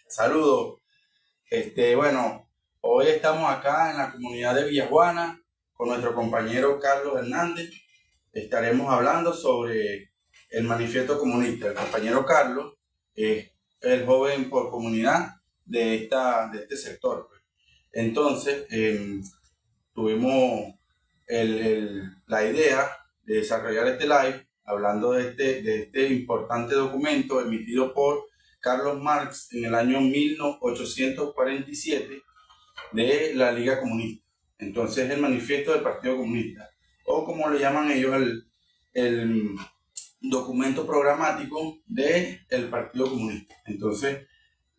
Saludos. Bueno, hoy estamos acá en la comunidad de Villajuana con nuestro compañero Carlos Hernández. Estaremos hablando sobre el manifiesto comunista. El compañero Carlos es el joven por comunidad de este sector. Entonces, tuvimos la idea de desarrollar este live hablando de este importante documento emitido por Carlos Marx en el año 1847 de la Liga Comunista. Entonces, el manifiesto del Partido Comunista, o como le llaman ellos, el documento programático del Partido Comunista. Entonces,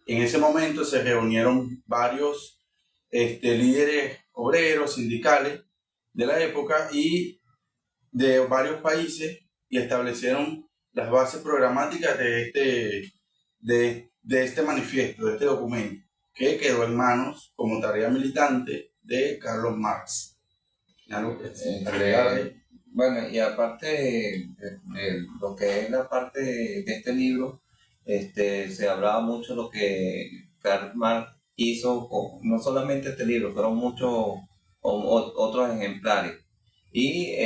en ese momento se reunieron varios líderes obreros, sindicales de la época y de varios países y establecieron las bases programáticas de este manifiesto, de este documento, que quedó en manos como tarea militante de Carlos Marx. Bueno, y aparte de lo que es la parte de este libro, se hablaba mucho de lo que Karl Marx hizo, no solamente este libro, fueron muchos otros ejemplares. Y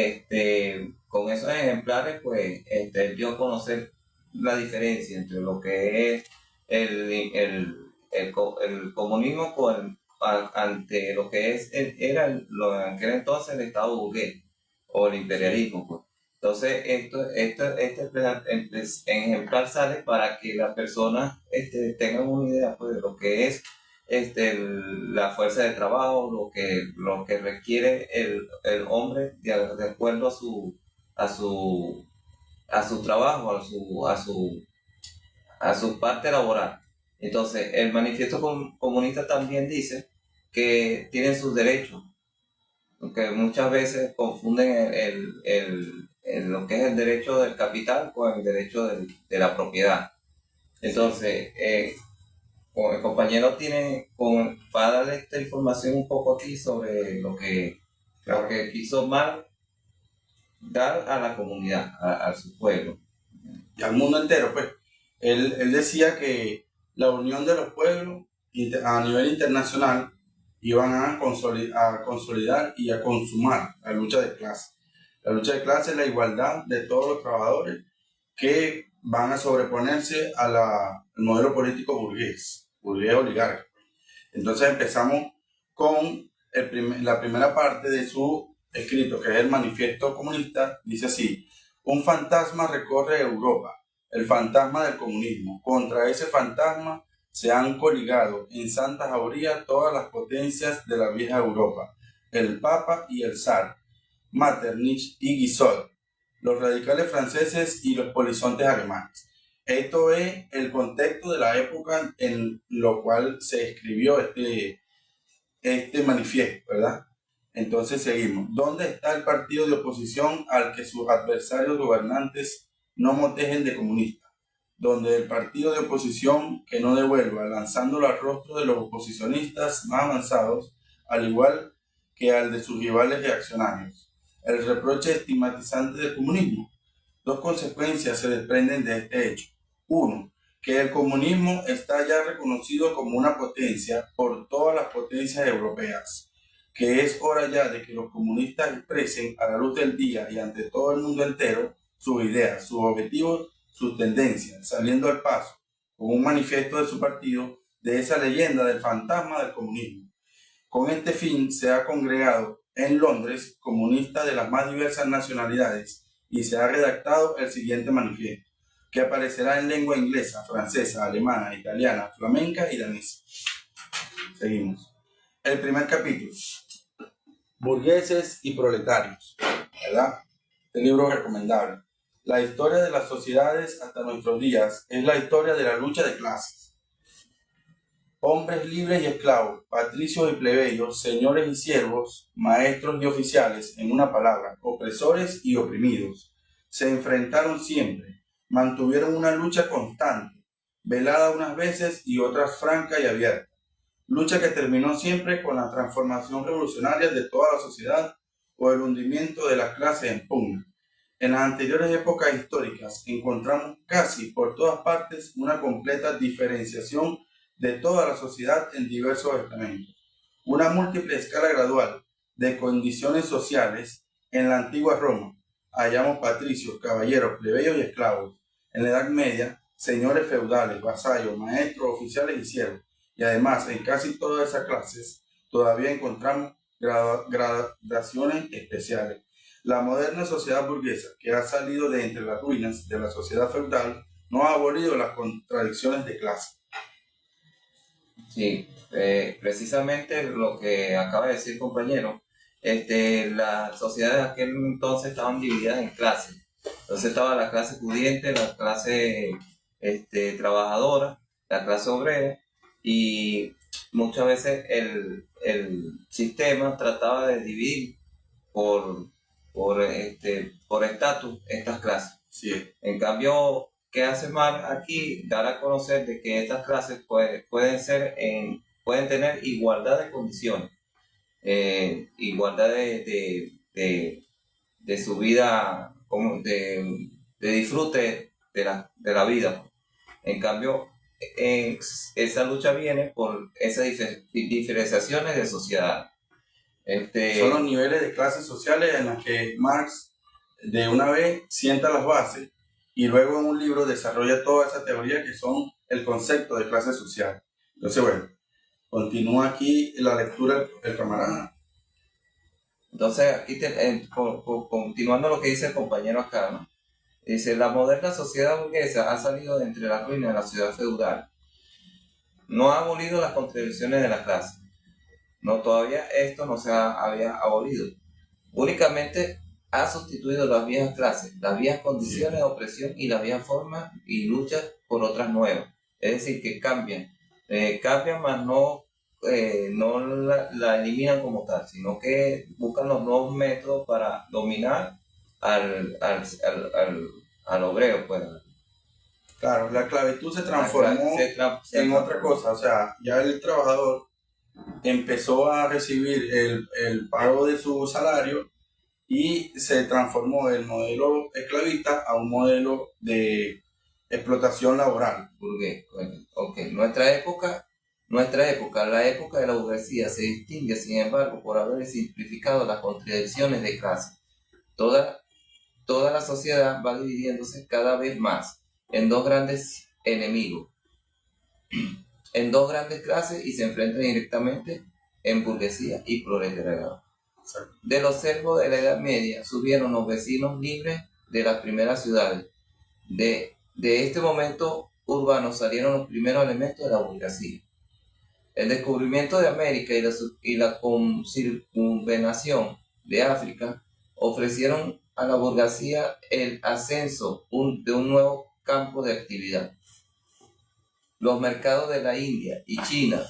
con esos ejemplares, pues, dio a conocer la diferencia entre lo que es el comunismo ante lo que era en aquel entonces el Estado burgués o el imperialismo, pues. Entonces, este ejemplar sale para que las personas tengan una idea, pues, de lo que es la fuerza de trabajo, lo que requiere el hombre de acuerdo a su trabajo, a su parte laboral. Entonces, el manifiesto comunista también dice que tienen sus derechos, porque muchas veces confunden lo que es el derecho del capital con el derecho de la propiedad. Entonces, el compañero va a darle esta información un poco aquí sobre lo que quiso Marx dar a la comunidad, a su pueblo. Y al mundo entero, pues. Él decía que la unión de los pueblos a nivel internacional iban a consolidar y a consumar la lucha de clase. La lucha de clase es la igualdad de todos los trabajadores que van a sobreponerse al modelo político burgués oligárquico. Entonces empezamos con la primera parte de su escrito, que es el manifiesto comunista. Dice así: un fantasma recorre Europa, el fantasma del comunismo. Contra ese fantasma se han coligado en santa jauría todas las potencias de la vieja Europa, el Papa y el Zar, Metternich y Guizot, los radicales franceses y los polizontes alemanes. Esto es el contexto de la época en lo cual se escribió este manifiesto, ¿verdad? Entonces seguimos. ¿Dónde está el partido de oposición al que sus adversarios gobernantes no motejen de comunista? Donde el partido de oposición que no devuelva, lanzándolo al rostro de los oposicionistas más avanzados, al igual que al de sus rivales reaccionarios, el reproche estigmatizante del comunismo. Dos consecuencias se desprenden de este hecho. Uno, que el comunismo está ya reconocido como una potencia por todas las potencias europeas, que es hora ya de que los comunistas expresen a la luz del día y ante todo el mundo entero sus ideas, sus objetivos, sus tendencias, saliendo al paso con un manifiesto de su partido de esa leyenda del fantasma del comunismo. Con este fin se ha congregado en Londres comunistas de las más diversas nacionalidades y se ha redactado el siguiente manifiesto, que aparecerá en lengua inglesa, francesa, alemana, italiana, flamenca y danesa. Seguimos. El primer capítulo: burgueses y proletarios, ¿verdad? Este libro es recomendable. La historia de las sociedades hasta nuestros días es la historia de la lucha de clases. Hombres libres y esclavos, patricios y plebeyos, señores y siervos, maestros y oficiales, en una palabra, opresores y oprimidos, se enfrentaron siempre, mantuvieron una lucha constante, velada unas veces y otras franca y abierta. Lucha que terminó siempre con la transformación revolucionaria de toda la sociedad o el hundimiento de las clases en pugna. En las anteriores épocas históricas encontramos casi por todas partes una completa diferenciación de toda la sociedad en diversos estamentos, una múltiple escala gradual de condiciones sociales. En la antigua Roma hallamos patricios, caballeros, plebeyos y esclavos. En la Edad Media, señores feudales, vasallos, maestros, oficiales y siervos. Y además, en casi todas esas clases, todavía encontramos gradaciones especiales. La moderna sociedad burguesa, que ha salido de entre las ruinas de la sociedad feudal, no ha abolido las contradicciones de clase. Sí, precisamente lo que acaba de decir compañero, las sociedades de aquel entonces estaban divididas en clases. Entonces estaba la clase pudiente, la clase trabajadora, la clase obrera, y muchas veces el sistema trataba de dividir por estatus estas clases. Sí. En cambio, ¿qué hace Marx aquí? Dar a conocer de que estas clases pueden tener igualdad de condiciones, igualdad de su vida, de disfrute de la vida. En cambio, esa lucha viene por esas diferenciaciones de sociedad. Son los niveles de clases sociales en las que Marx de una vez sienta las bases y luego en un libro desarrolla toda esa teoría que son el concepto de clase social. Entonces, bueno, continúa aquí la lectura del camarada. Entonces, aquí continuando lo que dice el compañero acá, ¿no? Dice, la moderna sociedad burguesa ha salido de entre las ruinas de la ciudad feudal. No ha abolido las contradicciones de la clase. No, todavía esto no se había abolido. Únicamente ha sustituido las viejas clases, las viejas condiciones de opresión y las viejas formas y luchas por otras nuevas. Es decir, que cambian, más no la eliminan como tal, sino que buscan los nuevos métodos para dominar al obrero. Pues. Claro, la esclavitud se transformó en otra cosa, o sea, ya el trabajador empezó a recibir el pago de su salario y se transformó el modelo esclavista a un modelo de explotación laboral. Burgués. Ok, nuestra época, la época de la burguesía se distingue, sin embargo, por haber simplificado las contradicciones de clase. Toda la sociedad va dividiéndose cada vez más en dos grandes enemigos, en dos grandes clases, y se enfrentan directamente en burguesía y proletariado. De los servos de la Edad Media subieron los vecinos libres de las primeras ciudades. De este momento urbano salieron los primeros elementos de la burguesía. El descubrimiento de América y la circunvalación de África ofrecieron a la burguesía el ascenso de un nuevo campo de actividad. Los mercados de la India y China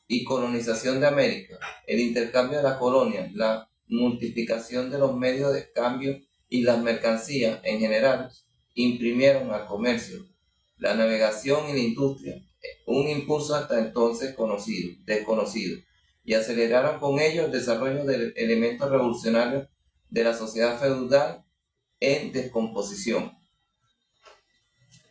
y colonización de América, el intercambio de las colonias, la multiplicación de los medios de cambio y las mercancías en general imprimieron al comercio, la navegación y la industria un impulso hasta entonces desconocido, y aceleraron con ello el desarrollo de elementos revolucionarios de la sociedad feudal en descomposición.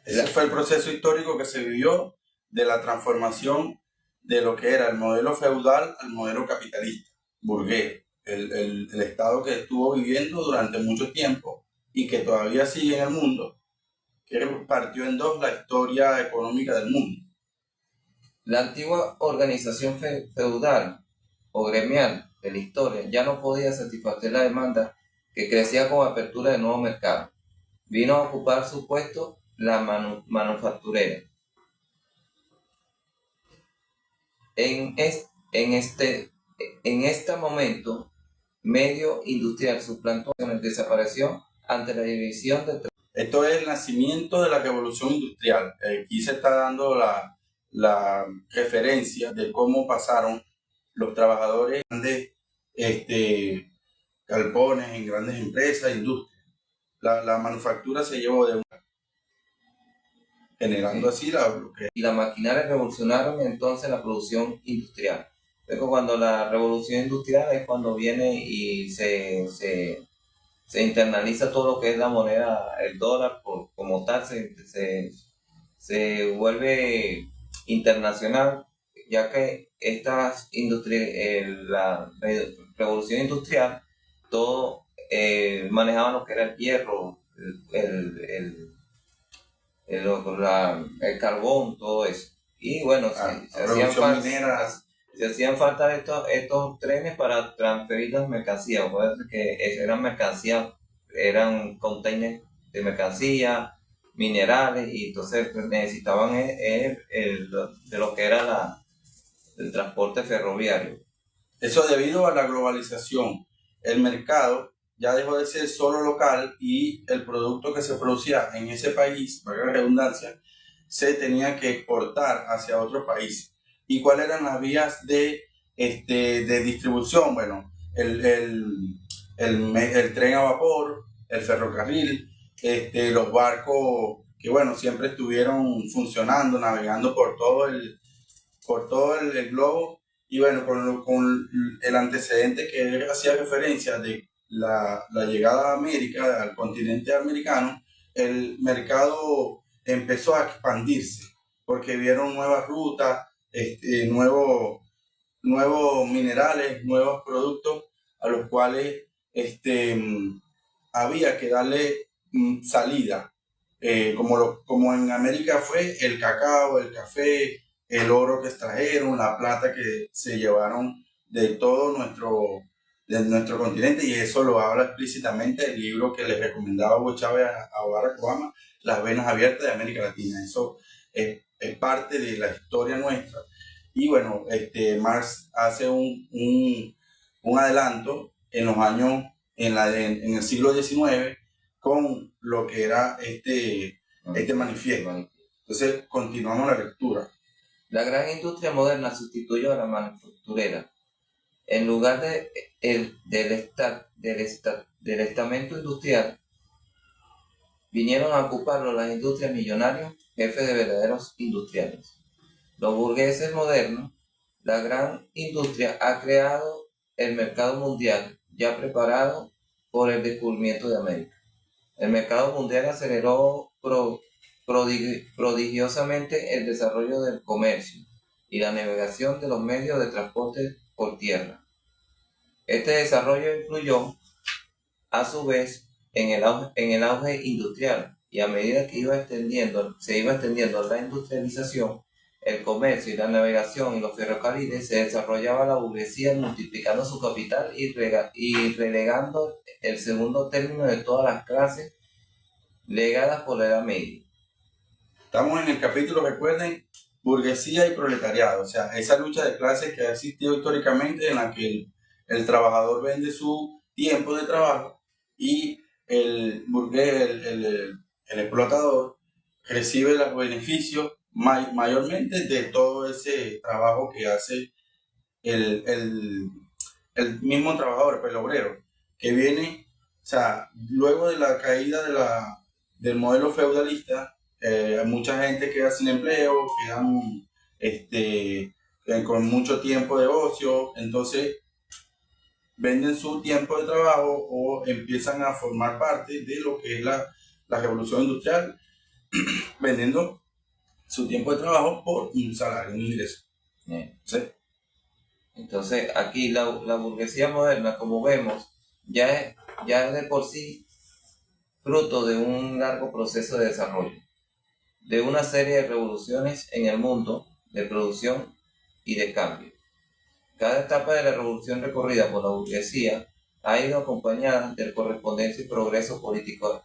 Ese fue el proceso histórico que se vivió de la transformación de lo que era el modelo feudal al modelo capitalista, burgués, el estado que estuvo viviendo durante mucho tiempo y que todavía sigue en el mundo, que partió en dos la historia económica del mundo. La antigua organización feudal o gremial de la historia ya no podía satisfacer la demanda que crecía con apertura de nuevos mercados. Vino a ocupar su puesto la manufacturera. En este momento, medio industrial suplantó el desapareció ante la división de... Esto es el nacimiento de la revolución industrial. Aquí se está dando la referencia de cómo pasaron los trabajadores en grandes galpones, en grandes empresas, industrias. La manufactura se llevó de una, generando así y la maquinaria revolucionaron entonces la producción industrial. Luego, cuando la revolución industrial es cuando viene y se se internaliza todo lo que es la moneda, el dólar como tal, se vuelve internacional, ya que la revolución industrial, todo manejaban lo que era el hierro, el carbón, todo eso. Y bueno, se hacían falta estos trenes para transferir las mercancías. Acuérdense que eran mercancías, eran containers de mercancía, minerales, y entonces pues, necesitaban de lo que era el transporte ferroviario. Eso debido a la globalización. El mercado ya dejó de ser solo local y el producto que se producía en ese país, para la redundancia, se tenía que exportar hacia otro país. ¿Y cuáles eran las vías de distribución? Bueno, el tren a vapor, el ferrocarril, los barcos que bueno, siempre estuvieron funcionando, navegando por todo el globo. Y bueno, con el antecedente que él hacía referencia de la llegada a América, al continente americano, el mercado empezó a expandirse porque vieron nuevas rutas, nuevos minerales, nuevos productos a los cuales había que darle salida. Como en América fue el cacao, el café, el oro que extrajeron, la plata que se llevaron de todo nuestro continente, y eso lo habla explícitamente el libro que les recomendaba Hugo Chávez a Barack Obama, Las venas abiertas de América Latina. Eso es parte de la historia nuestra. Y bueno, Marx hace un adelanto en los años, en el siglo XIX, con lo que era este manifiesto. Entonces, continuamos la lectura. La gran industria moderna sustituyó a la manufacturera. En lugar del estamento industrial, vinieron a ocuparlo las industrias millonarias, jefes de verdaderos industriales. Los burgueses modernos, la gran industria ha creado el mercado mundial ya preparado por el descubrimiento de América. El mercado mundial aceleró prodigiosamente el desarrollo del comercio y la navegación de los medios de transporte por tierra. Este desarrollo influyó, a su vez, en el auge industrial, y a medida que se iba extendiendo la industrialización, el comercio y la navegación y los ferrocarriles, se desarrollaba la burguesía multiplicando su capital y relegando el segundo término de todas las clases legadas por la Edad Media. Estamos en el capítulo, recuerden, burguesía y proletariado, o sea, esa lucha de clases que ha existido históricamente, en la que el trabajador vende su tiempo de trabajo y el burgués, el explotador, recibe los beneficios mayormente de todo ese trabajo que hace el mismo trabajador, el obrero, que viene, o sea, luego de la caída del modelo feudalista. Hay mucha gente queda sin empleo, quedan con mucho tiempo de ocio, entonces venden su tiempo de trabajo o empiezan a formar parte de lo que es la revolución industrial, vendiendo su tiempo de trabajo por un salario, un ingreso. ¿Sí? Entonces aquí la burguesía moderna, como vemos, ya es de por sí fruto de un largo proceso de desarrollo, de una serie de revoluciones en el mundo de producción y de cambio. Cada etapa de la revolución recorrida por la burguesía ha ido acompañada del correspondiente progreso político.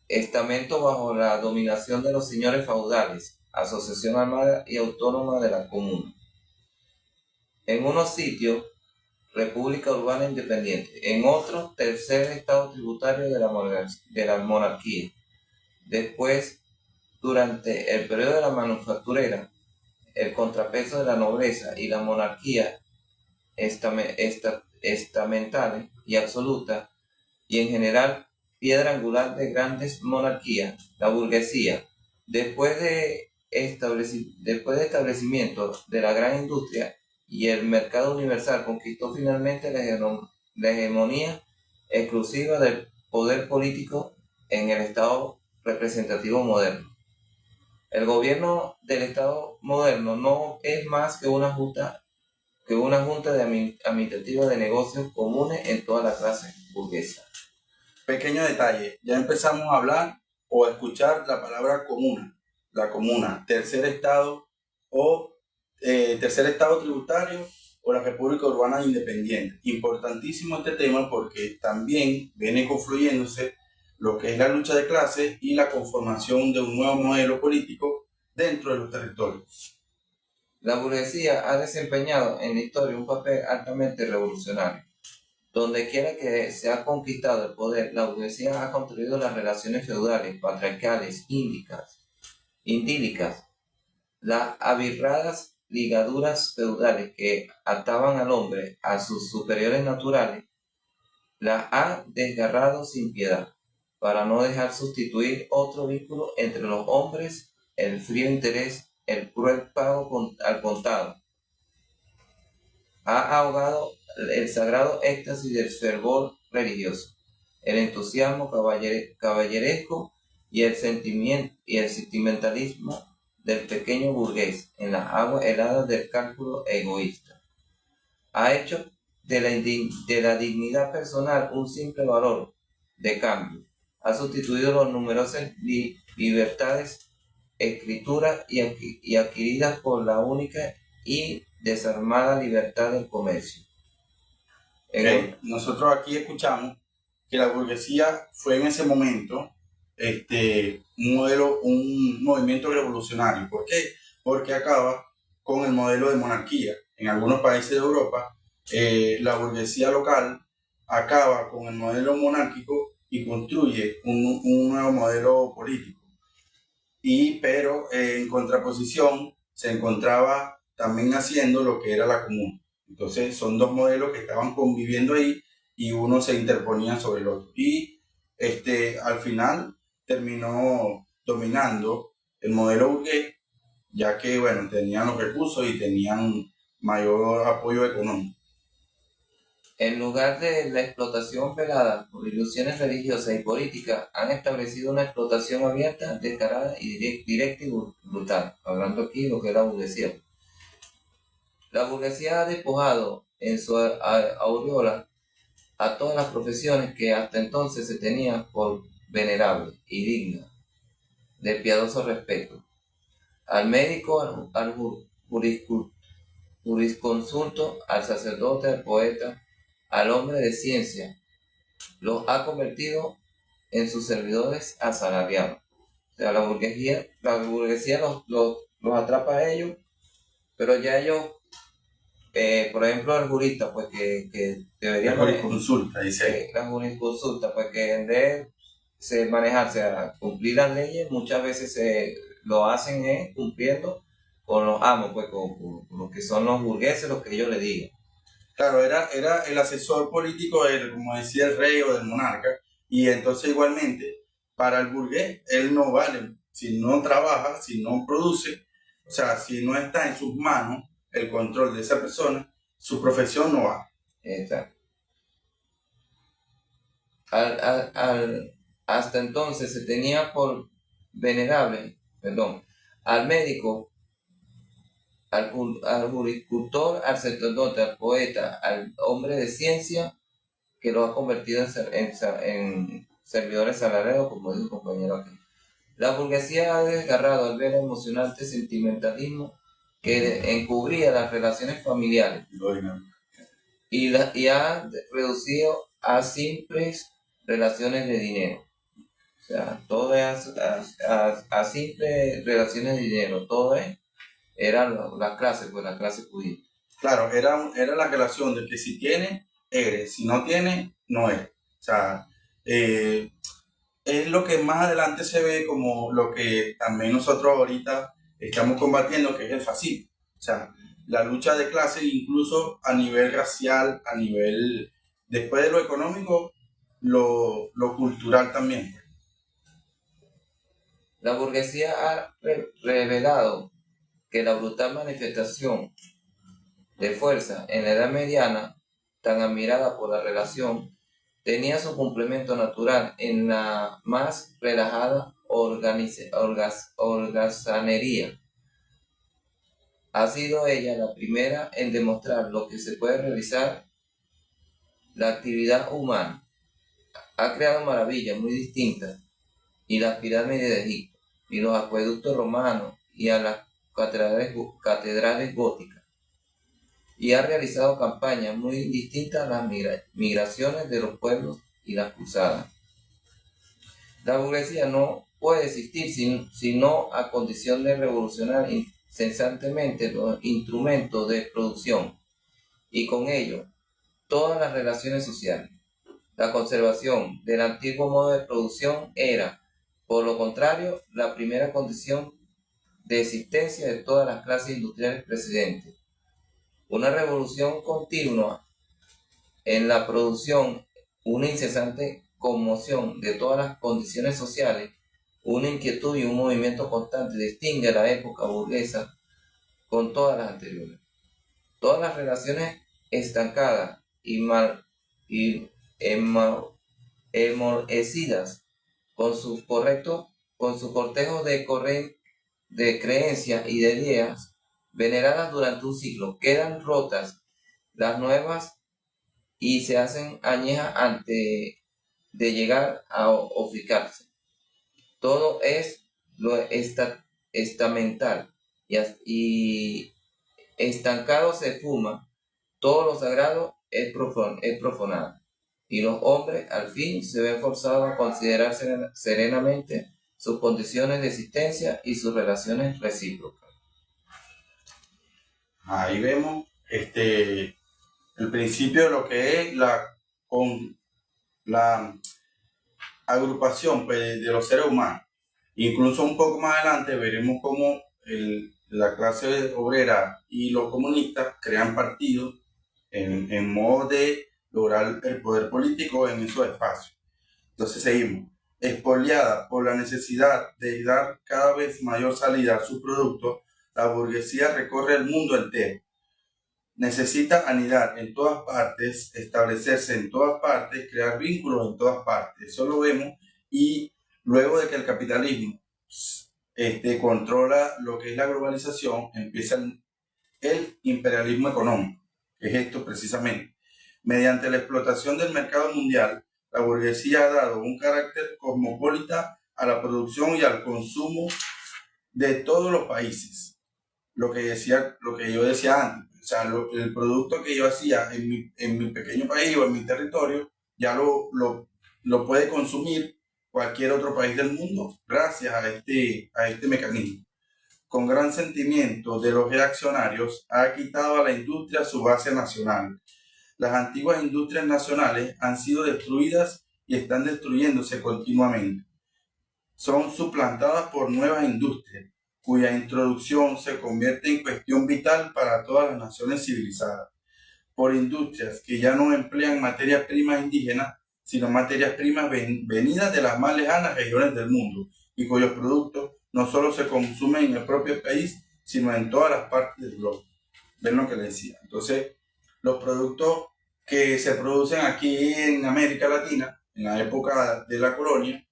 Estamento bajo la dominación de los señores feudales, asociación armada y autónoma de la comuna. En unos sitios, república urbana independiente; en otros, tercer estado tributario de la monarquía. Después, durante el periodo de la manufacturera, el contrapeso de la nobleza y la monarquía estamentales y absoluta, y en general piedra angular de grandes monarquías, la burguesía, después de establecimiento de la gran industria y el mercado universal conquistó finalmente la hegemonía exclusiva del poder político en el Estado representativo moderno. El gobierno del Estado moderno no es más que una junta administrativa de negocios comunes en toda la clase burguesa. Pequeño detalle, ya empezamos a hablar o a escuchar la palabra comuna. La comuna, tercer estado tributario o la República Urbana Independiente. Importantísimo este tema porque también viene confluyéndose lo que es la lucha de clases y la conformación de un nuevo modelo político dentro de los territorios. La burguesía ha desempeñado en la historia un papel altamente revolucionario. Donde quiera que se ha conquistado el poder, la burguesía ha construido las relaciones feudales, patriarcales, idílicas, las abigarradas ligaduras feudales que ataban al hombre a sus superiores naturales, las ha desgarrado sin piedad, para no dejar sustituir otro vínculo entre los hombres, el frío interés, el cruel pago al contado. Ha ahogado el sagrado éxtasis del fervor religioso, el entusiasmo caballeresco y el sentimentalismo del pequeño burgués en las aguas heladas del cálculo egoísta. Ha hecho de la dignidad personal un simple valor de cambio. Ha sustituido las numerosas libertades escrituras y adquiridas por la única y desarmada libertad del comercio. Nosotros aquí escuchamos que la burguesía fue en ese momento un movimiento revolucionario. ¿Por qué? Porque acaba con el modelo de monarquía. En algunos países de Europa, la burguesía local acaba con el modelo monárquico y construye un nuevo modelo político. Pero en contraposición se encontraba también naciendo lo que era la comuna. Entonces son dos modelos que estaban conviviendo ahí y uno se interponía sobre el otro. Y al final terminó dominando el modelo burgués, ya que bueno, tenían los recursos y tenían mayor apoyo económico. En lugar de la explotación velada por ilusiones religiosas y políticas, han establecido una explotación abierta, descarada y directa y brutal. Hablando aquí de lo que es la burguesía. La burguesía ha despojado en su aureola a todas las profesiones que hasta entonces se tenían por venerables y dignas de piadoso respeto. Al médico, al jurisconsulto, al sacerdote, al poeta, al hombre de ciencia, los ha convertido en sus servidores asalariados. O sea, la burguesía los atrapa a ellos, pero ya ellos, por ejemplo, el jurista, pues que debería... La jurisconsulta, dice. La jurisconsulta, pues que en vez de manejarse a cumplir las leyes, muchas veces lo hacen cumpliendo con los amos, pues con los que son los burgueses, los que ellos le digan. Claro, era el asesor político, como decía el rey o del monarca, y entonces igualmente, para el burgués, él no vale, si no trabaja, si no produce, o sea, si no está en sus manos el control de esa persona, su profesión no va. Exacto. Hasta entonces se tenía por venerable, al médico, al juriscultor, al sacerdote, al poeta, al hombre de ciencia, que lo ha convertido en servidores salariados, como dijo el compañero aquí. La burguesía ha desgarrado al ver el emocionante sentimentalismo que encubría las relaciones familiares y ha reducido a simples relaciones de dinero. O sea, todo es a simples relaciones de dinero, todo era la clase, pues la clase judía. Claro, era la relación de que si tiene, eres, si no tiene, no es. O sea, es lo que más adelante se ve como lo que también nosotros ahorita estamos combatiendo, que es el fascismo. O sea, la lucha de clase incluso a nivel racial, a nivel, después de lo económico, lo cultural también. La burguesía ha revelado que la brutal manifestación de fuerza en la Edad Mediana, tan admirada por la relación, tenía su complemento natural en la más relajada holgazanería. Ha sido ella la primera en demostrar lo que se puede realizar la actividad humana. Ha creado maravillas muy distintas, y las pirámides de Egipto, y los acueductos romanos, y a las catedrales góticas, y ha realizado campañas muy distintas a las migraciones de los pueblos y las cruzadas. La burguesía no puede existir sino a condición de revolucionar incesantemente los instrumentos de producción, y con ello todas las relaciones sociales. La conservación del antiguo modo de producción era, por lo contrario, la primera condición de existencia de todas las clases industriales precedentes. Una revolución continua en la producción, una incesante conmoción de todas las condiciones sociales, una inquietud y un movimiento constante distingue a la época burguesa con todas las anteriores. Todas las relaciones estancadas y hemorrecidas con su cortejo de creencias y de ideas veneradas durante un siglo, quedan rotas las nuevas y se hacen añejas antes de llegar a oficarse. Todo es lo estamental y estancado se fuma, todo lo sagrado es profanado, y los hombres al fin se ven forzados a considerar serenamente sus condiciones de existencia y sus relaciones recíprocas. Ahí vemos el principio de lo que es la agrupación pues, de los seres humanos. Incluso un poco más adelante veremos cómo la clase obrera y los comunistas crean partidos en modo de lograr el poder político en esos espacios. Entonces seguimos. Expoliada por la necesidad de dar cada vez mayor salida a sus productos, la burguesía recorre el mundo entero. Necesita anidar en todas partes, establecerse en todas partes, crear vínculos en todas partes. Eso lo vemos, y luego de que el capitalismo controla lo que es la globalización, empieza el imperialismo económico, que es esto precisamente. Mediante la explotación del mercado mundial, la burguesía ha dado un carácter cosmopolita a la producción y al consumo de todos los países. Lo que yo decía antes, o sea, el producto que yo hacía en mi pequeño país o en mi territorio, ya lo puede consumir cualquier otro país del mundo gracias a este mecanismo. Con gran sentimiento de los reaccionarios, ha quitado a la industria su base nacional. Las antiguas industrias nacionales han sido destruidas y están destruyéndose continuamente. Son suplantadas por nuevas industrias, cuya introducción se convierte en cuestión vital para todas las naciones civilizadas, por industrias que ya no emplean materias primas indígenas, sino materias primas venidas de las más lejanas regiones del mundo, y cuyos productos no solo se consumen en el propio país, sino en todas las partes del globo. ¿Ven lo que les decía? Entonces, los productos que se producen aquí en América Latina, en la época de la colonia,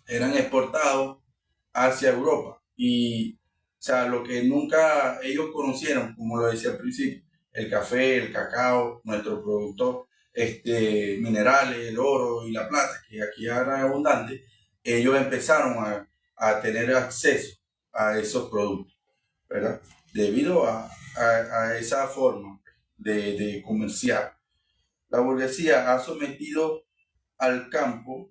eran exportados hacia Europa. Y, o sea, lo que nunca ellos conocieron, como lo decía al principio, el café, el cacao, nuestros productos minerales, el oro y la plata, que aquí eran abundantes, ellos empezaron a tener acceso a esos productos, ¿verdad? Debido a esa forma de comerciar. La burguesía ha sometido al campo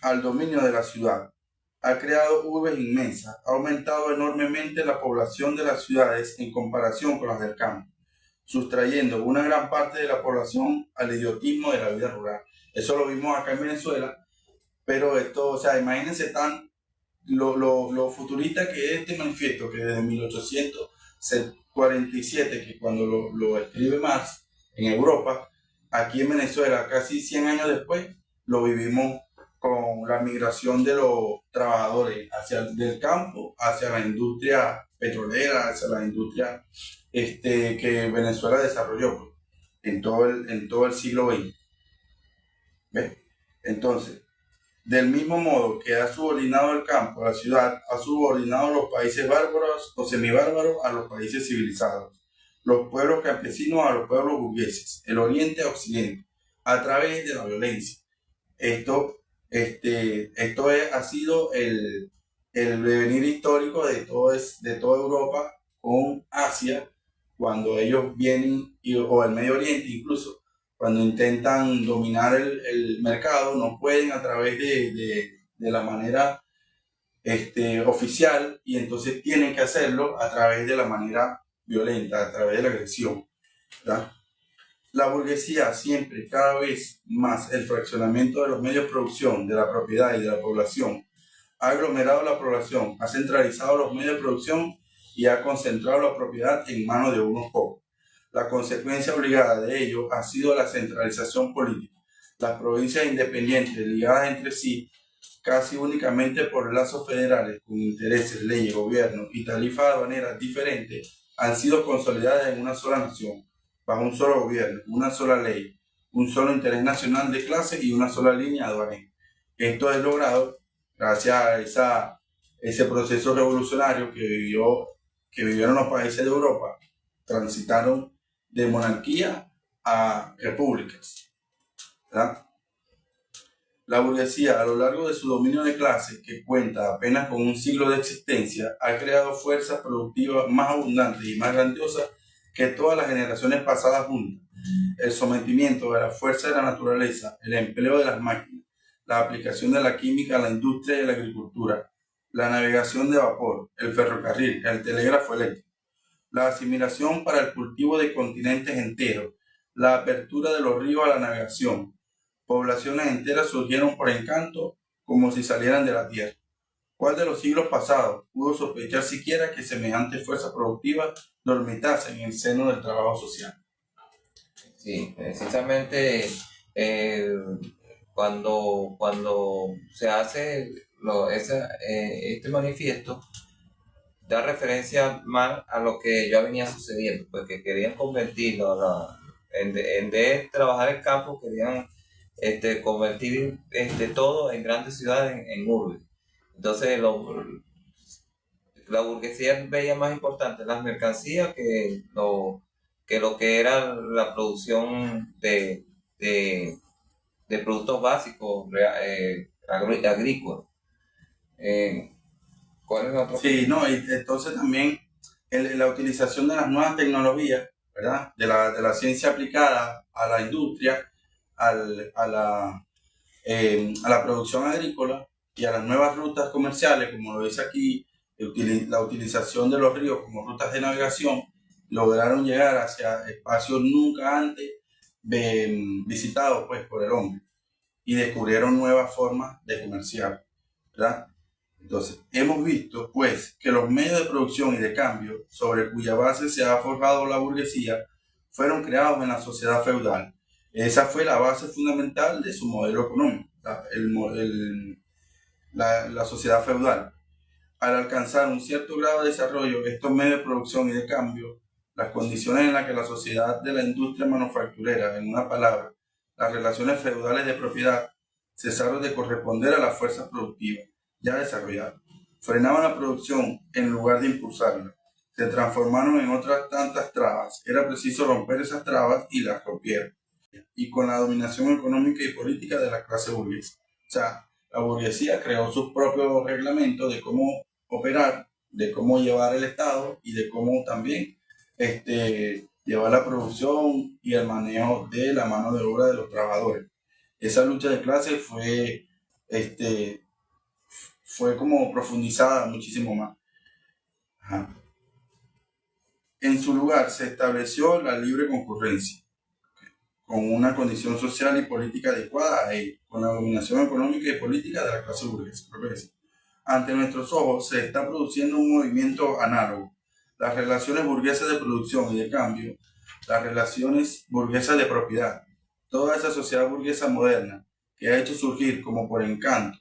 al dominio de la ciudad. Ha creado urbes inmensas, ha aumentado enormemente la población de las ciudades en comparación con las del campo, sustrayendo una gran parte de la población al idiotismo de la vida rural. Eso lo vimos acá en Venezuela, pero esto, o sea, imagínense lo futurista que es este manifiesto, que desde 1847, que cuando lo escribe Marx en Europa, aquí en Venezuela, casi 100 años después, lo vivimos con la migración de los trabajadores del campo hacia la industria petrolera, hacia la industria que Venezuela desarrolló pues, en todo el siglo XX. ¿Ves? Entonces, del mismo modo que ha subordinado el campo a la ciudad, ha subordinado a los países bárbaros o semibárbaros a los países civilizados, los pueblos campesinos a los pueblos burgueses, el oriente a occidente, a través de la violencia. Ha sido el devenir histórico de toda Europa con Asia, cuando ellos vienen, o el Medio Oriente incluso, cuando intentan dominar el mercado, no pueden a través de la manera oficial, y entonces tienen que hacerlo a través de la manera violenta, a través de la agresión, ¿verdad? La burguesía siempre, cada vez más, el fraccionamiento de los medios de producción, de la propiedad y de la población, ha aglomerado la población, ha centralizado los medios de producción y ha concentrado la propiedad en manos de unos pocos. La consecuencia obligada de ello ha sido la centralización política. Las provincias independientes, ligadas entre sí casi únicamente por lazos federales, con intereses, leyes, gobiernos y tarifas aduaneras diferentes, han sido consolidadas en una sola nación, bajo un solo gobierno, una sola ley, un solo interés nacional de clase y una sola línea aduanera. Esto es logrado gracias a ese proceso revolucionario que vivieron los países de Europa, transitaron de monarquía a repúblicas, ¿verdad? La burguesía, a lo largo de su dominio de clase, que cuenta apenas con un siglo de existencia, ha creado fuerzas productivas más abundantes y más grandiosas que todas las generaciones pasadas juntas. El sometimiento de la fuerza de la naturaleza, el empleo de las máquinas, la aplicación de la química a la industria y la agricultura, la navegación de vapor, el ferrocarril, el telégrafo eléctrico, la asimilación para el cultivo de continentes enteros, la apertura de los ríos a la navegación. Poblaciones enteras surgieron por encanto como si salieran de la tierra. ¿Cuál de los siglos pasados pudo sospechar siquiera que semejante fuerza productiva dormitase en el seno del trabajo social? Sí, precisamente cuando se hace este manifiesto, da referencia más a lo que ya venía sucediendo, pues que querían convertirlo, en vez de trabajar el campo, querían convertir todo en grandes ciudades, en urbes. Entonces la burguesía veía más importante las mercancías que lo que era la producción de productos básicos agrícolas. ¿Cuál es la otra? Sí, no, y entonces también la utilización de las nuevas tecnologías, ¿verdad? De la ciencia aplicada a la industria, a la producción agrícola y a las nuevas rutas comerciales, como lo dice aquí, la utilización de los ríos como rutas de navegación, lograron llegar hacia espacios nunca antes visitados pues, por el hombre, y descubrieron nuevas formas de comerciar, ¿verdad? Entonces, hemos visto pues que los medios de producción y de cambio sobre cuya base se ha forjado la burguesía fueron creados en la sociedad feudal. Esa fue la base fundamental de su modelo económico, la sociedad feudal. Al alcanzar un cierto grado de desarrollo, estos medios de producción y de cambio, las condiciones en las que la sociedad de la industria manufacturera, en una palabra, las relaciones feudales de propiedad, cesaron de corresponder a las fuerzas productivas ya desarrolladas. Frenaban la producción en lugar de impulsarla. Se transformaron en otras tantas trabas. Era preciso romper esas trabas y las rompieron. Y con la dominación económica y política de la clase burguesa. O sea, la burguesía creó sus propios reglamentos de cómo operar, de cómo llevar el Estado y de cómo también llevar la producción y el manejo de la mano de obra de los trabajadores. Esa lucha de clases fue como profundizada muchísimo más. Ajá. En su lugar se estableció la libre concurrencia, con una condición social y política adecuada a ello, con la dominación económica y política de la clase burguesa. Ante nuestros ojos se está produciendo un movimiento análogo. Las relaciones burguesas de producción y de cambio, las relaciones burguesas de propiedad, toda esa sociedad burguesa moderna que ha hecho surgir como por encanto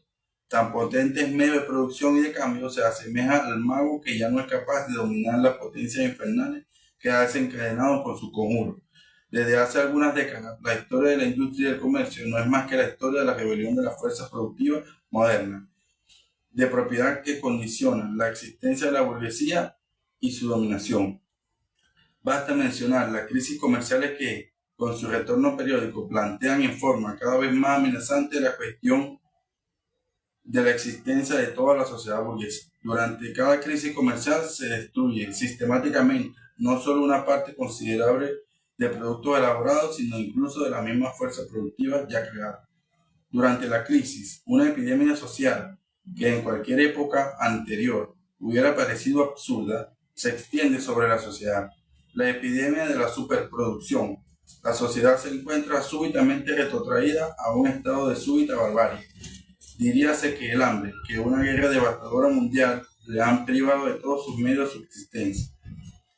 tan potentes medios de producción y de cambio, se asemeja al mago que ya no es capaz de dominar las potencias infernales que ha desencadenado por su conjuro. Desde hace algunas décadas, la historia de la industria y del comercio no es más que la historia de la rebelión de las fuerzas productivas modernas, de propiedad que condicionan la existencia de la burguesía y su dominación. Basta mencionar las crisis comerciales que, con su retorno periódico, plantean en forma cada vez más amenazante la cuestión de la existencia de toda la sociedad burguesa. Durante cada crisis comercial se destruye sistemáticamente no solo una parte considerable de productos elaborados, sino incluso de la misma fuerza productiva ya creada. Durante la crisis, una epidemia social que en cualquier época anterior hubiera parecido absurda, se extiende sobre la sociedad. La epidemia de la superproducción. La sociedad se encuentra súbitamente retrotraída a un estado de súbita barbarie. Diríase que el hambre, que una guerra devastadora mundial le han privado de todos sus medios de subsistencia.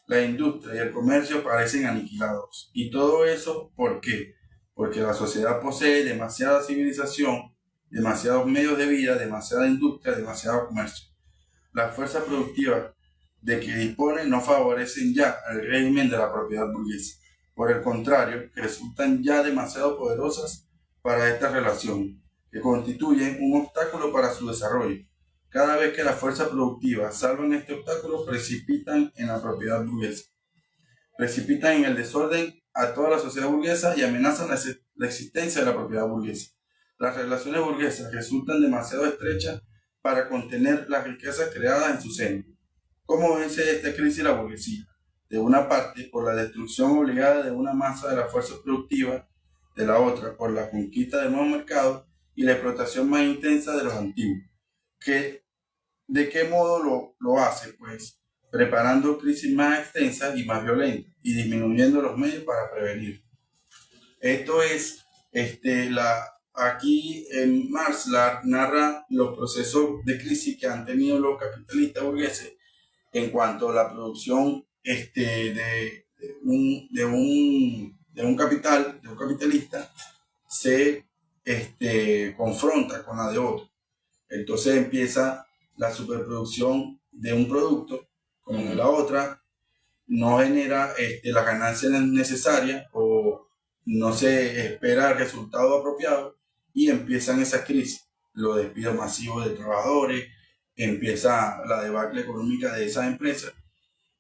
La industria y el comercio parecen aniquilados. ¿Y todo eso por qué? Porque la sociedad posee demasiada civilización, demasiados medios de vida, demasiada industria, demasiado comercio. Las fuerzas productivas de que dispone no favorecen ya el régimen de la propiedad burguesa. Por el contrario, resultan ya demasiado poderosas para esta relación, que constituyen un obstáculo para su desarrollo. Cada vez que las fuerzas productivas salvan este obstáculo, precipitan en la propiedad burguesa, precipitan en el desorden a toda la sociedad burguesa y amenazan la existencia de la propiedad burguesa. Las relaciones burguesas resultan demasiado estrechas para contener las riquezas creadas en su seno. ¿Cómo vence esta crisis la burguesía? De una parte, por la destrucción obligada de una masa de las fuerzas productivas, de la otra, por la conquista de nuevos mercados y la explotación más intensa de los antiguos. ¿De qué modo lo hace? Pues preparando crisis más extensas y más violentas y disminuyendo los medios para prevenir. Esto es, aquí en Marx narra los procesos de crisis que han tenido los capitalistas burgueses en cuanto a la producción de un capitalista se confronta con la de otro. Entonces empieza la superproducción de un producto, como la otra, no genera las ganancias necesarias o no se espera el resultado apropiado y empiezan esas crisis, los despidos masivos de trabajadores, empieza la debacle económica de esas empresas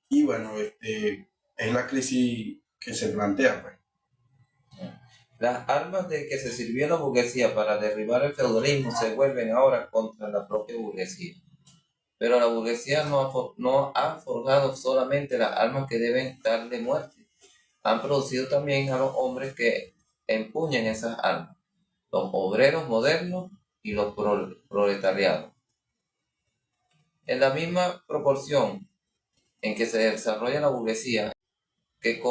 y bueno, es la crisis que se plantea, pues. Las armas de que se sirvió la burguesía para derribar el feudalismo se vuelven ahora contra la propia burguesía. Pero la burguesía no ha forjado solamente las armas que deben darle muerte. Han producido también a los hombres que empuñan esas armas, los obreros modernos y los proletariados. En la misma proporción en que se desarrolla la burguesía, que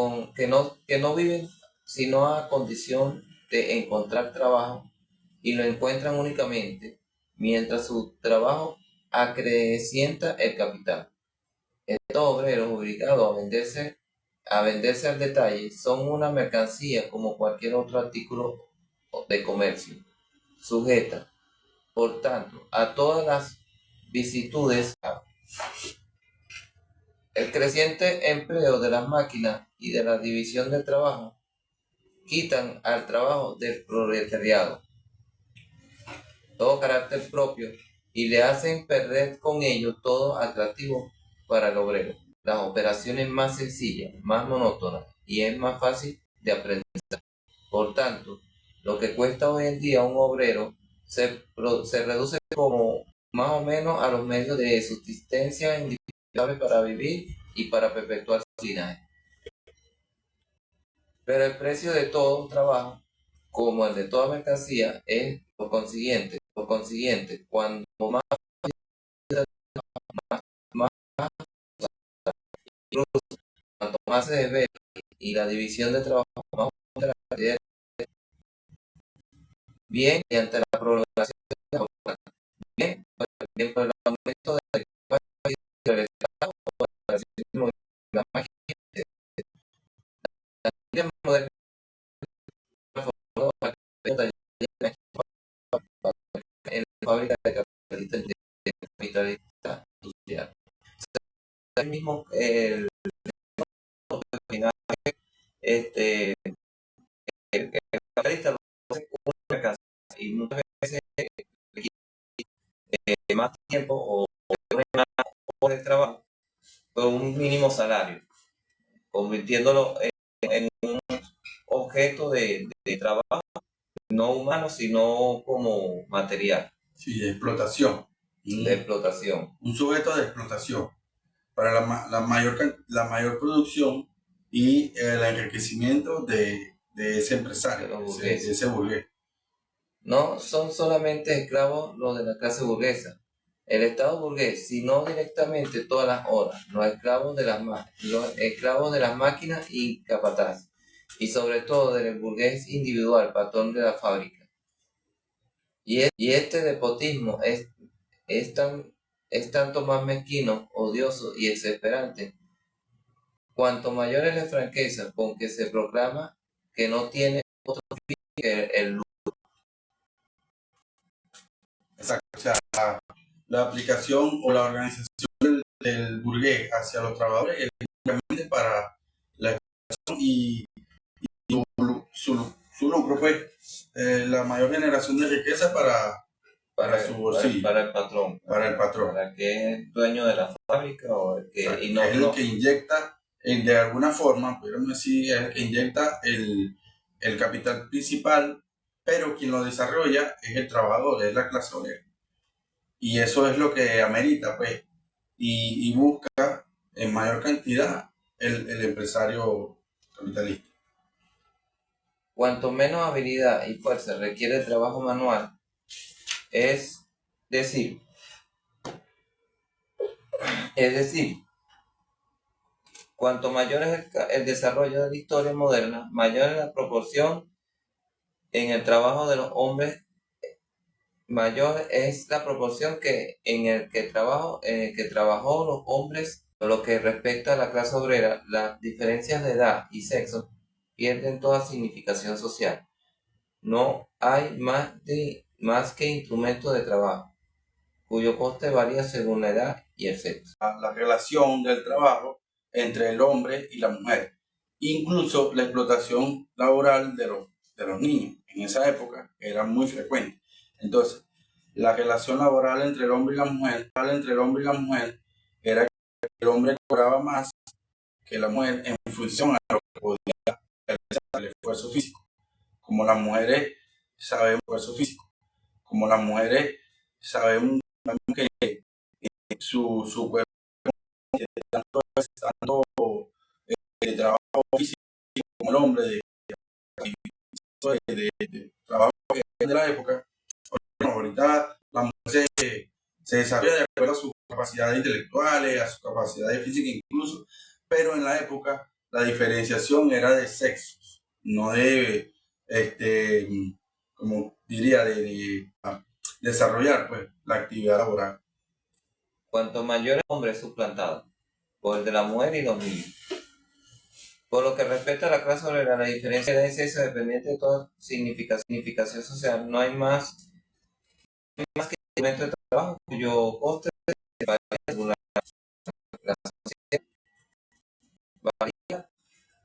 no viven sino a condición de encontrar trabajo y lo encuentran únicamente mientras su trabajo acrecienta el capital. Estos obreros obligados a venderse al detalle son una mercancía como cualquier otro artículo de comercio, sujeta, por tanto, a todas las vicisitudes. El creciente empleo de las máquinas y de la división del trabajo quitan al trabajo del proletariado todo carácter propio y le hacen perder con ello todo atractivo para el obrero. Las operaciones más sencillas, más monótonas y es más fácil de aprender. Por tanto, lo que cuesta hoy en día a un obrero se reduce como más o menos a los medios de subsistencia indispensables para vivir y para perpetuar su linaje. Pero el precio de todo trabajo, como el de toda mercancía, es por consiguiente, cuando más incluso cuanto más se desvela y la división de trabajo más aumenta la cantidad bien y ante la prolongación de la jornada, bien por el aumento de la Estado o la magia moderna en la fábrica de industrial. El mismo, final, el capitalista lo hace una casa y muchas veces más tiempo o más horas de trabajo por un mínimo salario, convirtiéndolo en un objeto de trabajo no humano, sino como material. Sí, de explotación. De explotación. Un sujeto de explotación para la mayor producción y el enriquecimiento de ese empresario, de ese burgués. No son solamente esclavos los de la clase burguesa. El Estado burgués, sino directamente todas las horas, los esclavos de las máquinas y capataz, y sobre todo del burgués individual, patrón de la fábrica. Y este despotismo es tanto más mezquino, odioso y desesperante, cuanto mayor es la franqueza con que se proclama que no tiene otro fin que el lucro. Exacto, o sea, la aplicación o la organización del burgués hacia los trabajadores es únicamente para la explotación y su lucro, pues, la mayor generación de riqueza para su bolsillo. Para el patrón. Para el patrón. Para que es dueño de la fábrica o el que... Exacto, es el que inyecta, de alguna forma, podríamos decir, es el que inyecta el capital principal, pero quien lo desarrolla es el trabajador, es la clase obrera. Y eso es lo que amerita, pues, y busca en mayor cantidad el empresario capitalista. Cuanto menos habilidad y fuerza requiere el trabajo manual, es decir, cuanto mayor es el desarrollo de la historia moderna, mayor es la proporción en el trabajo de los hombres, mayor es la proporción en el que trabajó los hombres. Por lo que respecta a la clase obrera, las diferencias de edad y sexo pierden toda significación social. No hay más que instrumentos de trabajo, cuyo coste varía según la edad y el sexo. La relación del trabajo entre el hombre y la mujer, incluso la explotación laboral de los niños, en esa época era muy frecuente. Entonces, la relación laboral entre el hombre y la mujer era que el hombre cobraba más que la mujer en función a lo que podía realizar el esfuerzo físico. Como las mujeres sabemos esfuerzo físico, como las mujeres sabemos que su cuerpo tanto de trabajo físico como el hombre de trabajo de la época. Ahorita la mujer se desarrolla de acuerdo a sus capacidades intelectuales, a sus capacidades físicas incluso, pero en la época la diferenciación era de sexos, no de, como diría, de desarrollar pues la actividad laboral. Cuanto mayor el hombre es suplantado por el de la mujer y los niños. Por lo que respecta a la clase obrera, la diferencia de sexo dependiente de toda significación social. No hay más que instrumento de trabajo cuyo coste varía según la sociedad.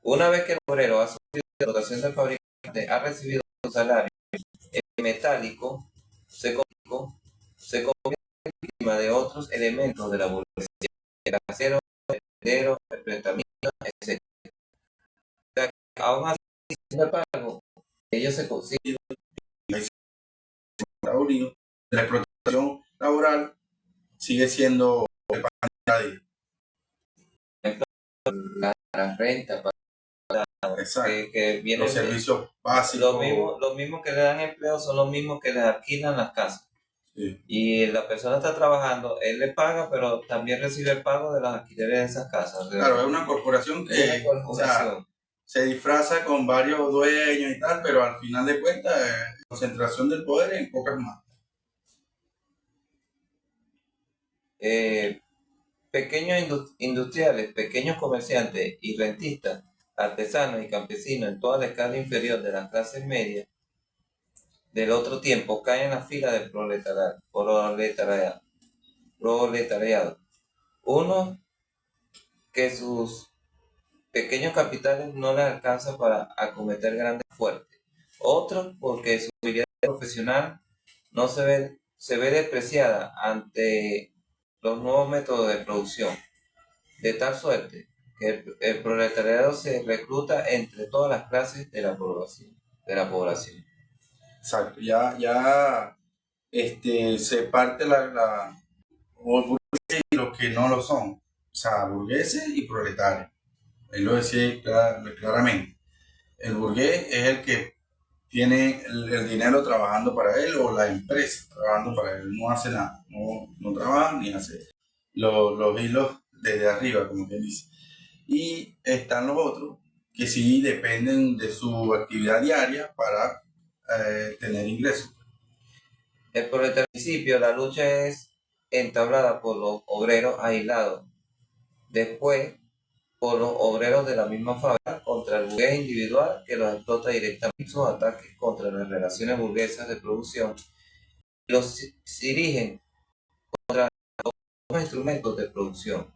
Una vez que el obrero ha sufrido la explotación del fabricante, ha recibido su salario, el metálico se convierte en víctima de otros elementos de la burguesía, el acero, el tendero, el prestamismo, etc. Aún así, sin embargo, ellos se consiguen. Estados Unidos, la explotación laboral sigue siendo el pan de cada día. La renta, que viene los servicios básicos. Los mismos que le dan empleo son los mismos que les alquilan las casas. Sí. Y la persona está trabajando, él le paga, pero también recibe el pago de los alquileres de esas casas. Claro, es una corporación que o sea, se disfraza con varios dueños y tal, pero al final de cuentas, concentración del poder en pocas manos. Pequeños industriales, pequeños comerciantes y rentistas, artesanos y campesinos en toda la escala inferior de las clases medias del otro tiempo caen en la fila del proletariado. Uno, que sus pequeños capitales no les alcanza para acometer grandes fuertes. Otro, porque su habilidad profesional no se ve despreciada ante los nuevos métodos de producción, de tal suerte que el proletariado se recluta entre todas las clases de la población. Exacto, se parte los burgueses y los que no lo son, o sea, burgueses y proletarios. Él lo decía claramente. El burgués es el que tiene el dinero trabajando para él o la empresa trabajando para él. No hace nada, no trabaja ni hace los hilos desde arriba, como quien dice. Y están los otros que sí dependen de su actividad diaria para tener ingresos. Por el principio, la lucha es entablada por los obreros aislados, después por los obreros de la misma fábrica contra el burgués individual que los explota directamente. Sus ataques contra las relaciones burguesas de producción los dirigen contra los instrumentos de producción.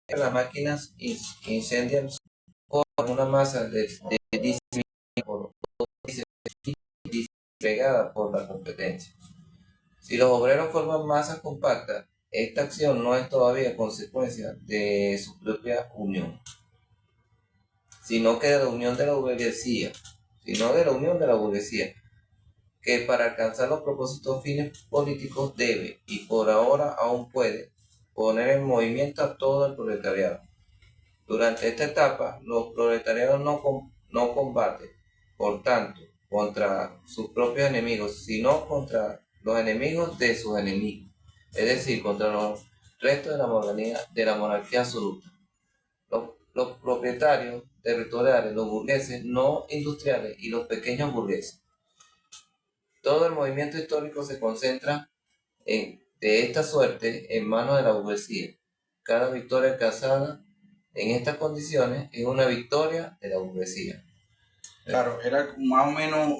Las máquinas incendian con una masa de disgregada por la competencia. Si los obreros forman masas compactas, esta acción no es todavía consecuencia de su propia unión, sino de la unión de la burguesía, que para alcanzar los propósitos fines políticos debe, y por ahora aún puede, poner en movimiento a todo el proletariado. Durante esta etapa, los proletariados no combaten, por tanto, contra sus propios enemigos, sino contra los enemigos de sus enemigos, es decir, contra los restos de la monarquía absoluta. Los propietarios territoriales, los burgueses no industriales y los pequeños burgueses. Todo el movimiento histórico se concentra de esta suerte en manos de la burguesía. Cada victoria alcanzada en estas condiciones es una victoria de la burguesía. Claro, era más o menos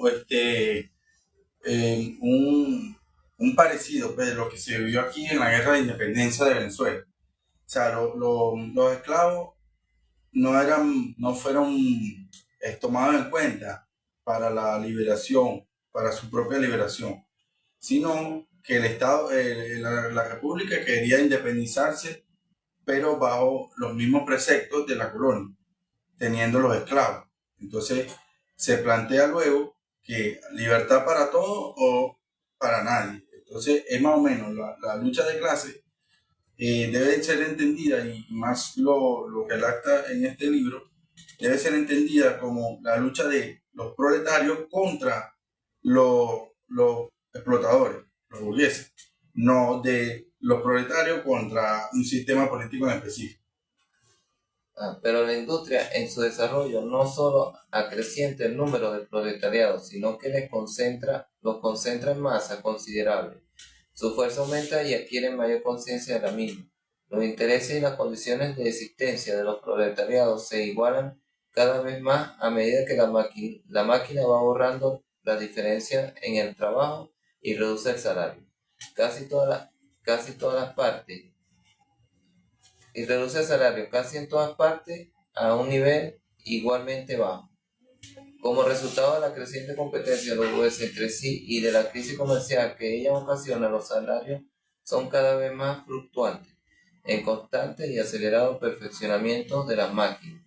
un parecido pues, de lo que se vivió aquí en la guerra de independencia de Venezuela. O sea, los esclavos no fueron tomados en cuenta para la liberación, para su propia liberación, sino que el Estado, la República quería independizarse, pero bajo los mismos preceptos de la colonia, teniendo los esclavos. Entonces, se plantea luego que libertad para todos o para nadie. Entonces, es más o menos la lucha de clases debe ser entendida, y más lo relata en este libro, debe ser entendida como la lucha de los proletarios contra los explotadores, los burgueses, no de los proletarios contra un sistema político en específico. Pero la industria en su desarrollo no solo acrecienta el número del proletariado, sino que los concentra en masa considerable. Su fuerza aumenta y adquieren mayor conciencia de la misma. Los intereses y las condiciones de existencia de los proletariados se igualan cada vez más a medida que la máquina va borrando la diferencia en el trabajo y reduce el salario. Casi todas las partes. Y reduce el salario casi en todas partes a un nivel igualmente bajo. Como resultado de la creciente competencia de los burgueses entre sí y de la crisis comercial que ella ocasiona, los salarios son cada vez más fluctuantes, en constante y acelerado perfeccionamiento de las máquinas.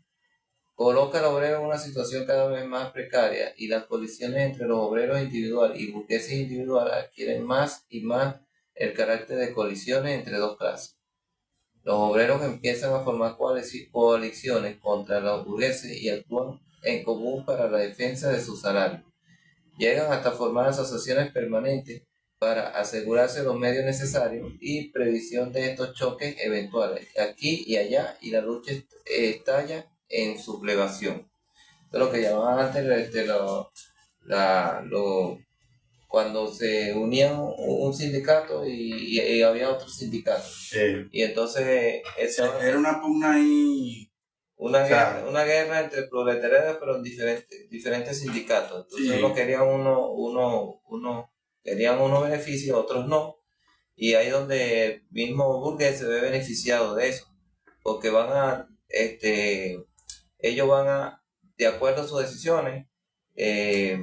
Coloca al obrero en una situación cada vez más precaria y las colisiones entre los obreros individuales y burgueses individuales adquieren más y más el carácter de colisiones entre dos clases. Los obreros empiezan a formar coaliciones contra los burgueses y actúan en común para la defensa de su salario. Llegan hasta formar asociaciones permanentes para asegurarse los medios necesarios y previsión de estos choques eventuales aquí y allá, y la lucha estalla en sublevación. Esto es lo que llamaban antes cuando se unían un sindicato y había otro sindicato. Y entonces era una pugna ahí. Una guerra entre proletariados, pero en diferentes sindicatos. Entonces unos querían unos beneficios, otros no. Y ahí donde el mismo burgués se ve beneficiado de eso, porque ellos de acuerdo a sus decisiones, eh,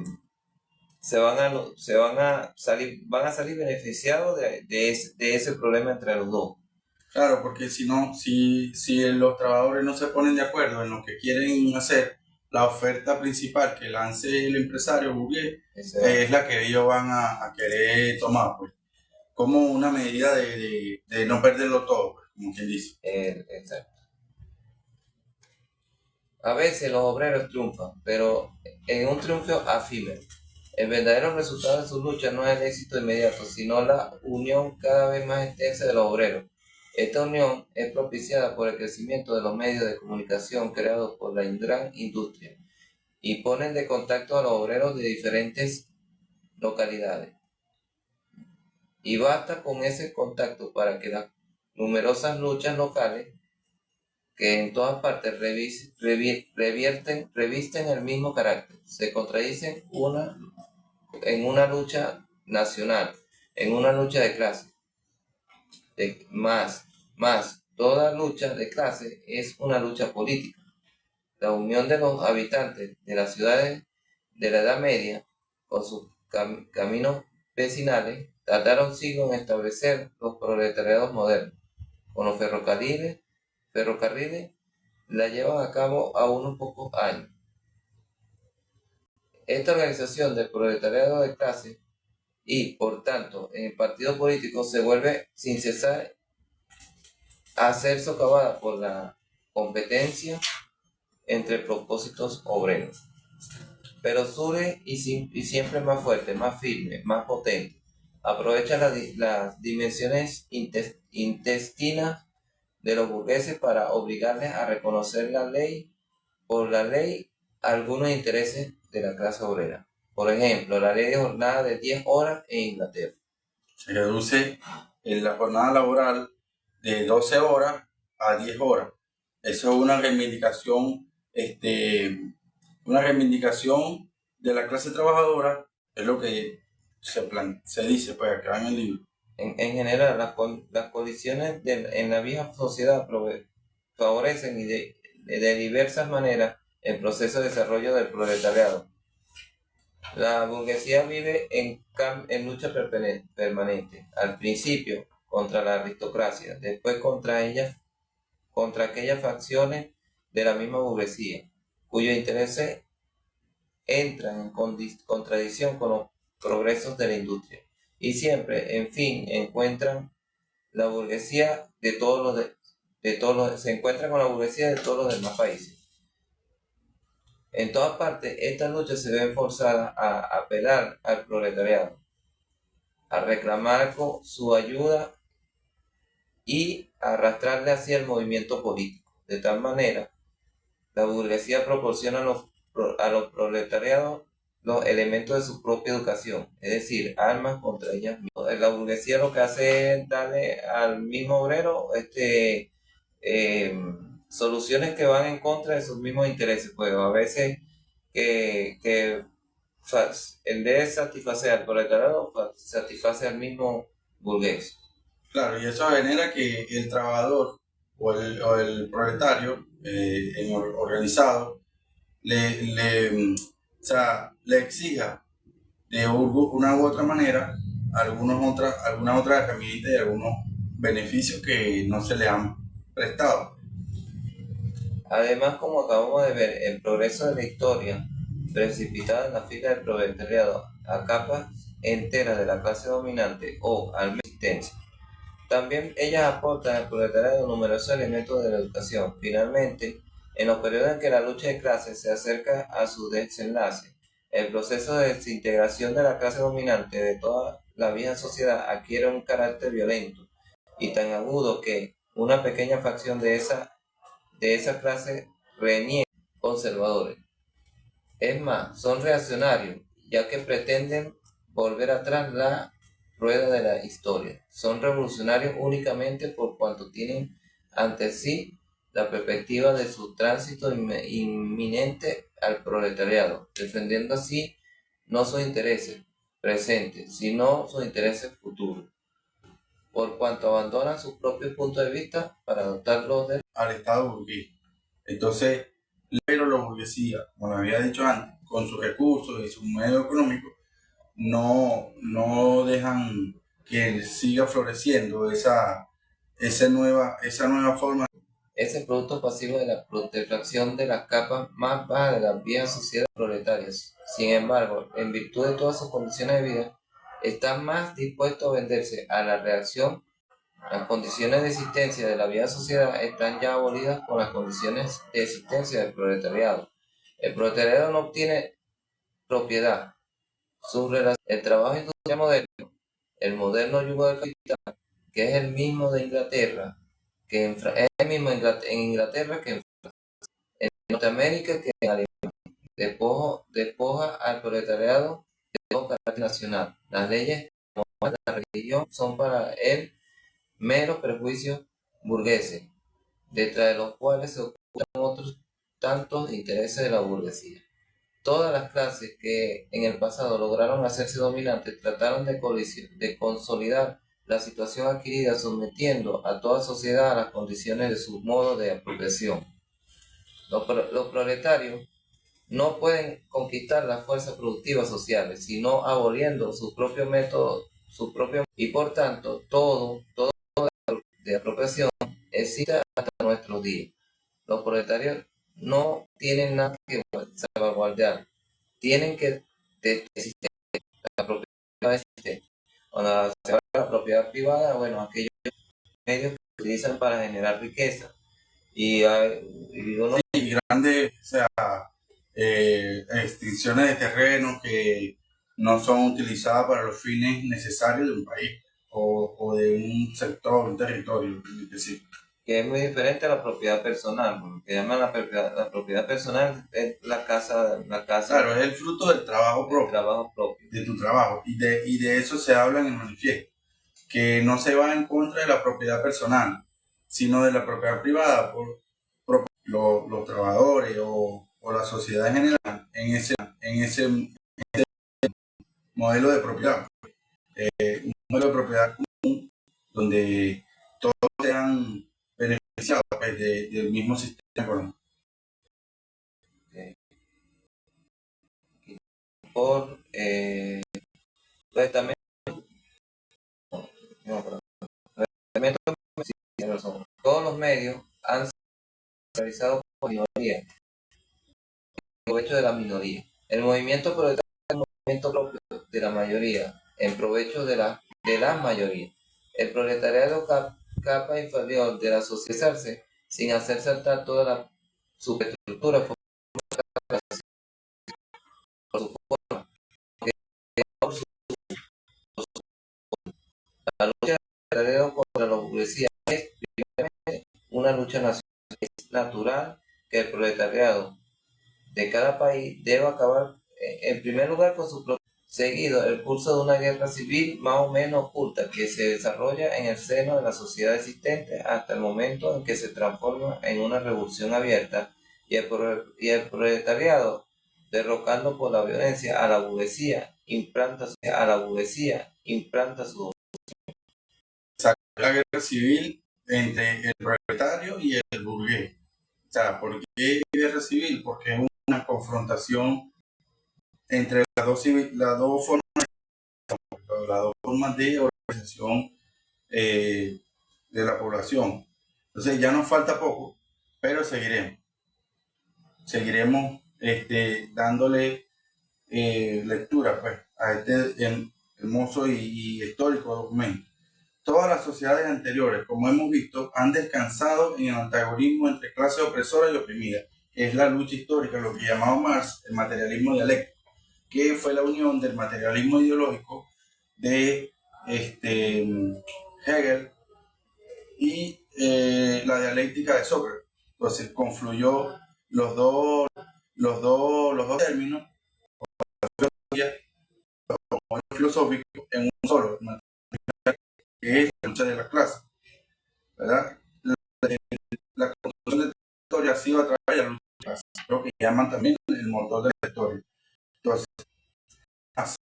van a salir beneficiados de ese problema entre los dos. Claro, porque si no, si los trabajadores no se ponen de acuerdo en lo que quieren hacer, la oferta principal que lance el empresario burgués es la que ellos van a querer tomar, pues, como una medida de no perderlo todo, pues, como quien dice. Exacto. A veces los obreros triunfan, pero en un triunfo efímero. El verdadero resultado de su lucha no es el éxito inmediato, sino la unión cada vez más extensa de los obreros. Esta unión es propiciada por el crecimiento de los medios de comunicación creados por la gran industria y ponen de contacto a los obreros de diferentes localidades. Y basta con ese contacto para que las numerosas luchas locales que en todas partes revisten el mismo carácter, se contradicen en una lucha nacional, en una lucha de clase. Toda lucha de clase es una lucha política. La unión de los habitantes de las ciudades de la Edad Media con sus caminos vecinales tardaron siglos en establecer los proletariados modernos. Con los ferrocarriles la llevan a cabo a unos pocos años. Esta organización del proletariado de clase y, por tanto, en el partido político se vuelve sin cesar a ser socavada por la competencia entre propósitos obreros. Pero surge y siempre más fuerte, más firme, más potente. Aprovecha las dimensiones intestinas de los burgueses para obligarles a reconocer por la ley algunos intereses de la clase obrera. Por ejemplo, la ley de jornada de 10 horas en Inglaterra. Se reduce la jornada laboral de 12 horas a 10 horas. Eso es una reivindicación de la clase trabajadora, es lo que se dice pues acá en el libro. En general, las condiciones en la vieja sociedad favorecen de diversas maneras el proceso de desarrollo del proletariado. La burguesía vive en lucha permanente, al principio contra la aristocracia, después contra aquellas facciones de la misma burguesía, cuyos intereses entran en contradicción con los progresos de la industria. Y siempre, en fin, la burguesía se encuentra con la burguesía de todos los demás países. En todas partes, esta lucha se ve forzada a apelar al proletariado, a reclamar su ayuda y a arrastrarle hacia el movimiento político. De tal manera, la burguesía proporciona a los proletariados los elementos de su propia educación, es decir, armas contra ellas mismas. La burguesía lo que hace es darle al mismo obrero soluciones que van en contra de sus mismos intereses, pues a veces en vez de satisfacer al proletariado, satisface al mismo burgués. Claro, y eso genera que el trabajador o el proletario organizado o sea, le exija de una u otra manera algunas otras herramientas y algunos beneficios que no se le han prestado. Además, como acabamos de ver, el progreso de la historia, precipitada en la fila del proletariado a capas enteras de la clase dominante o al existencia. También ellas aportan al proletariado numerosos elementos de la educación. Finalmente, en los periodos en que la lucha de clases se acerca a su desenlace, el proceso de desintegración de la clase dominante de toda la vieja sociedad adquiere un carácter violento y tan agudo que una pequeña facción de esa clase reniega conservadores. Es más, son reaccionarios, ya que pretenden volver atrás la rueda de la historia. Son revolucionarios únicamente por cuanto tienen ante sí la perspectiva de su tránsito inminente al proletariado, defendiendo así no sus intereses presentes, sino sus intereses futuros. por cuanto abandonan sus propios puntos de vista para adoptar los de al Estado burgués. Entonces, pero la burguesía, como había dicho antes, con sus recursos y sus medios económicos, no dejan que siga floreciendo esa nueva forma. ese producto pasivo de la putrefacción de las capas más bajas de las viejas sociedades proletarias. Sin embargo, en virtud de todas sus condiciones de vida, están más dispuestos a venderse a la reacción. Las condiciones de existencia de la vieja sociedad están ya abolidas con las condiciones de existencia del proletariado. El proletariado no obtiene propiedad. El trabajo industrial moderno, el moderno yugo del capital, que es el mismo de Inglaterra, es el mismo en Inglaterra que en Norteamérica que en Alemania, despoja al proletariado de todo carácter nacional. Las leyes como la religión son para él meros prejuicios burgueses, detrás de los cuales se ocultan otros tantos intereses de la burguesía. Todas las clases que en el pasado lograron hacerse dominantes trataron de consolidar la situación adquirida sometiendo a toda sociedad a las condiciones de su modo de apropiación. Los proletarios no pueden conquistar las fuerzas productivas sociales, sino aboliendo su propio método, y por tanto todo de apropiación existe hasta nuestros días. Los proletarios no tienen nada que salvaguardar, tienen que existir la propiedad existente. Cuando se habla de la propiedad privada, bueno, aquellos medios que utilizan para generar riqueza y uno grandes, o sea, extinciones de terrenos que no son utilizadas para los fines necesarios de un país o de un sector, un territorio específico. Que es muy diferente a la propiedad personal. Lo que llaman la propiedad personal es la casa. Claro, es el fruto del trabajo propio. De tu trabajo. Y de eso se habla en el manifiesto. Que no se va en contra de la propiedad personal, sino de la propiedad privada por los trabajadores o la sociedad en general en ese modelo de propiedad. Un modelo de propiedad común donde todos sean beneficiados pues, del mismo sistema económico. Pues también todos los medios han sido realizados por minoría, en provecho de la minoría. El movimiento proletario es el movimiento propio de la mayoría, en provecho de la mayoría. El proletariado capa inferior de la sociedad sin hacer saltar toda la superestructura por su forma. La lucha del contra la burguesía es primeramente una lucha nacional. Es natural que el proletariado de cada país deba acabar en primer lugar con su propio. Seguido, el curso de una guerra civil más o menos oculta que se desarrolla en el seno de la sociedad existente hasta el momento en que se transforma en una revolución abierta y el proletariado, derrocando por la violencia a la burguesía, implanta su La guerra civil entre el proletario y el burgués. O sea, ¿por qué guerra civil? Porque es una confrontación entre las dos formas de organización de la población. Entonces ya nos falta poco, pero seguiremos dándole lectura pues, a este hermoso y histórico documento. Todas las sociedades anteriores, como hemos visto, han descansado en el antagonismo entre clases opresoras y oprimidas, que es la lucha histórica, lo que llamaba Marx el materialismo dialéctico, que fue la unión del materialismo ideológico de Hegel y la dialéctica de Sócrates. Entonces confluyó los dos términos, filosófico en un solo, que es la lucha de las clases, ¿verdad? La construcción de la historia ha sido a través de la lucha de las clases, lo que llaman también el motor de la historia. Entonces,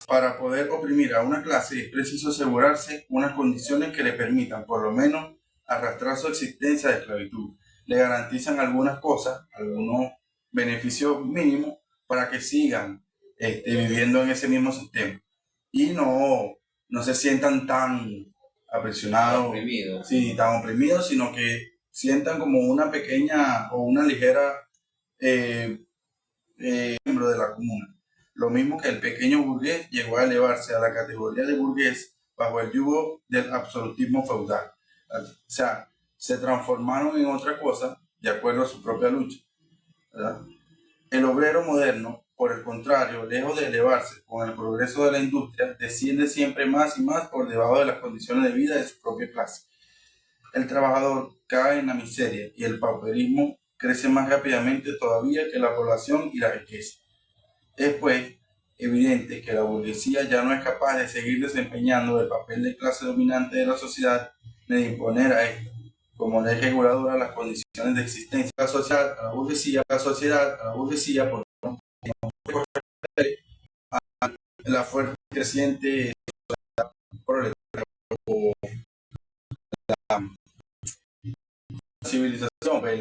Para poder oprimir a una clase es preciso asegurarse unas condiciones que le permitan, por lo menos, arrastrar su existencia de esclavitud. Le garantizan algunas cosas, algunos beneficios mínimos para que sigan viviendo en ese mismo sistema y no se sientan tan apresionados, Oprimidos. sí, tan oprimidos, sino que sientan como una pequeña o una ligera miembro de la comuna. Lo mismo que el pequeño burgués llegó a elevarse a la categoría de burgués bajo el yugo del absolutismo feudal. O sea, se transformaron en otra cosa de acuerdo a su propia lucha, ¿verdad? El obrero moderno, por el contrario, lejos de elevarse con el progreso de la industria, desciende siempre más y más por debajo de las condiciones de vida de su propia clase. El trabajador cae en la miseria y el pauperismo crece más rápidamente todavía que la población y la riqueza. Es pues evidente que la burguesía ya no es capaz de seguir desempeñando el papel de clase dominante de la sociedad ni de imponer a esta como ley reguladora las condiciones de existencia. La sociedad a la burguesía por la fuerte y creciente proletaria o la civilización, pues,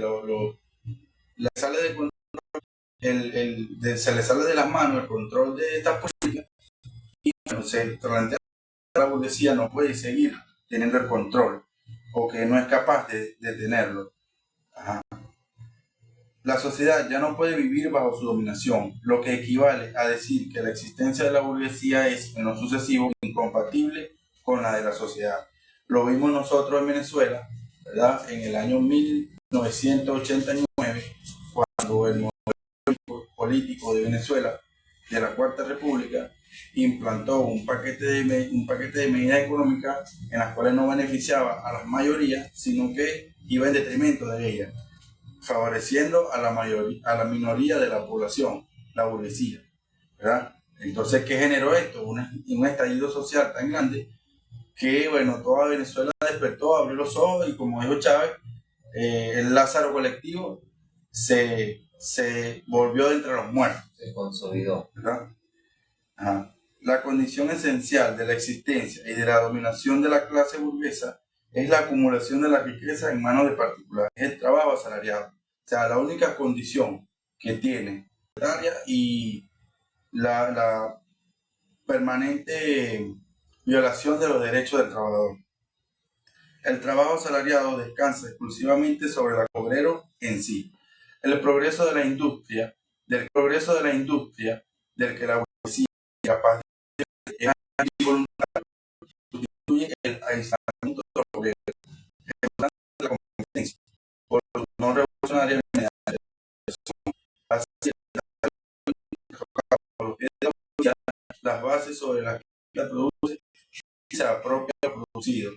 le sale de control, se le sale de las manos el control de esta política y bueno, se plantea que la burguesía no puede seguir teniendo el control o que no es capaz de tenerlo. Ajá. La sociedad ya no puede vivir bajo su dominación, lo que equivale a decir que la existencia de la burguesía es, en lo sucesivo, incompatible con la de la sociedad. Lo vimos nosotros en Venezuela, ¿verdad? En el año 1989, cuando el modelo político de Venezuela, de la Cuarta República, implantó un paquete de medidas económicas en las cuales no beneficiaba a las mayorías, sino que iba en detrimento de ellas, favoreciendo a la minoría de la población, la burguesía, ¿verdad? Entonces, ¿qué generó esto? Un estallido social tan grande que, bueno, toda Venezuela despertó, abrió los ojos y, como dijo Chávez, el Lázaro colectivo se volvió de entre los muertos. Se consolidó. ¿Verdad? Ajá. La condición esencial de la existencia y de la dominación de la clase burguesa es la acumulación de la riqueza en manos de particulares, el trabajo asalariado. O sea, la única condición que tiene y la permanente violación de los derechos del trabajador. El trabajo asalariado descansa exclusivamente sobre el obrero en sí. El progreso de la industria, del que la burguesía es capaz de involuntario, sustituye el aislamiento de los obreros, la competencia por su no revolucionaria las bases sobre las que la produce y se apropia de lo producido.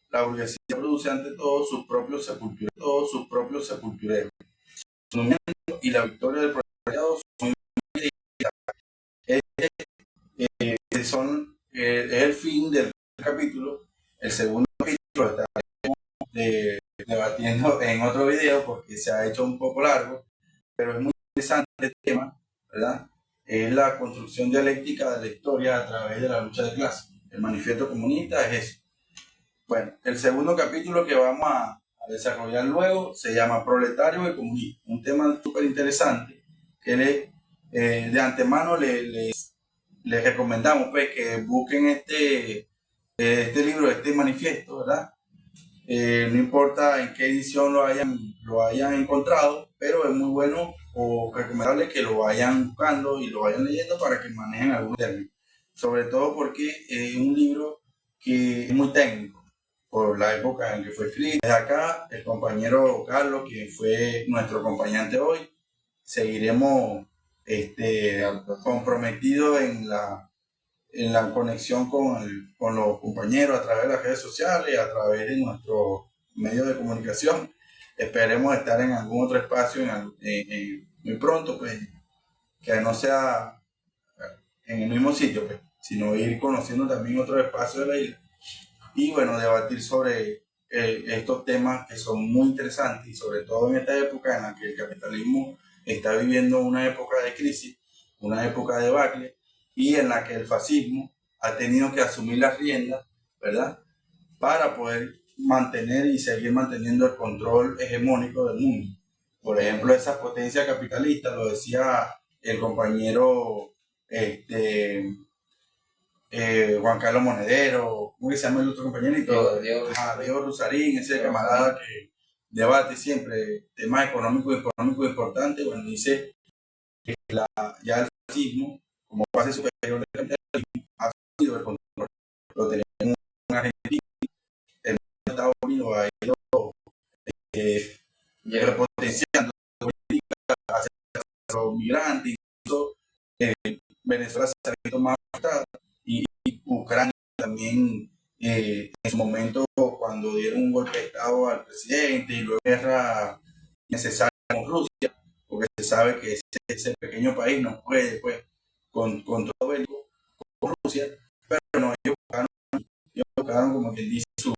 La burguesía produce ante todo sus propios sepultureros. Su movimiento y la victoria del proletariado son es el fin del capítulo. El segundo capítulo estaremos debatiendo en otro video porque se ha hecho un poco largo, pero es muy interesante el tema, ¿verdad? Es la construcción dialéctica de la historia a través de la lucha de clases. El manifiesto comunista es eso. Bueno, el segundo capítulo que vamos a desarrollar luego se llama Proletario y Comunista, un tema súper interesante que de antemano les recomendamos pues, que busquen este libro, este manifiesto, ¿verdad? No importa en qué edición lo hayan encontrado, pero es muy bueno o recomendable que lo vayan buscando y lo vayan leyendo para que manejen algunos términos. Sobre todo porque es un libro que es muy técnico por la época en que fue escrito. Desde acá, el compañero Carlos, quien fue nuestro acompañante hoy, seguiremos comprometidos en la conexión con los compañeros a través de las redes sociales, a través de nuestros medios de comunicación. Esperemos estar en algún otro espacio muy pronto, pues, que no sea en el mismo sitio, pues, sino ir conociendo también otros espacios de la isla. Y bueno, debatir sobre estos temas que son muy interesantes y sobre todo en esta época en la que el capitalismo está viviendo una época de crisis, una época de debacle, y en la que el fascismo ha tenido que asumir las riendas, ¿verdad? Para poder mantener y seguir manteniendo el control hegemónico del mundo. Por ejemplo, esa potencia capitalista, lo decía el compañero Juan Carlos Monedero, ¿cómo que se llama el otro compañerito? Diego Rusarín, ese camarada que debate siempre temas económicos importantes. Bueno, dice que ya el fascismo, como base superior del capitalismo, ha sido el control. Lo tenemos en Argentina, en Estados Unidos ha ido repotenciando hacia los migrantes, incluso Venezuela se ha visto más afectada y Ucrania también en su momento cuando dieron un golpe de estado al presidente y luego guerra necesaria con Rusia, porque se sabe que ese pequeño país no puede pues con todo bélico con Rusia, pero no, ellos buscaron como quien dice su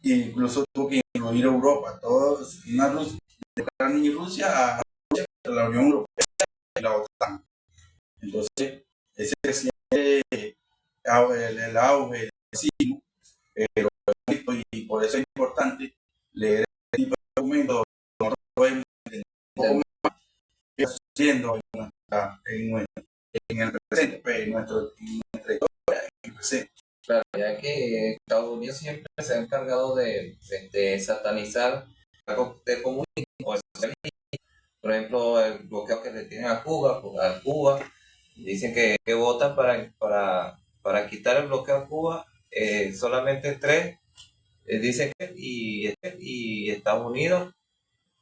incluso tuvo que incluir Europa, de Ucrania y Rusia a la Unión Europea y la OTAN. Entonces, ese reciente el auge del fascismo, y por eso es importante leer este tipo de documentos, nosotros podemos entender un poco más qué está sucediendo en el presente, pues, en nuestra historia, en el presente. Claro, ya que Estados Unidos siempre se ha encargado de satanizar algo de comunismo o de socialismo. Por ejemplo, el bloqueo que le tienen a Cuba, dicen que votan para quitar el bloqueo a Cuba, solamente 3 dicen que y Estados Unidos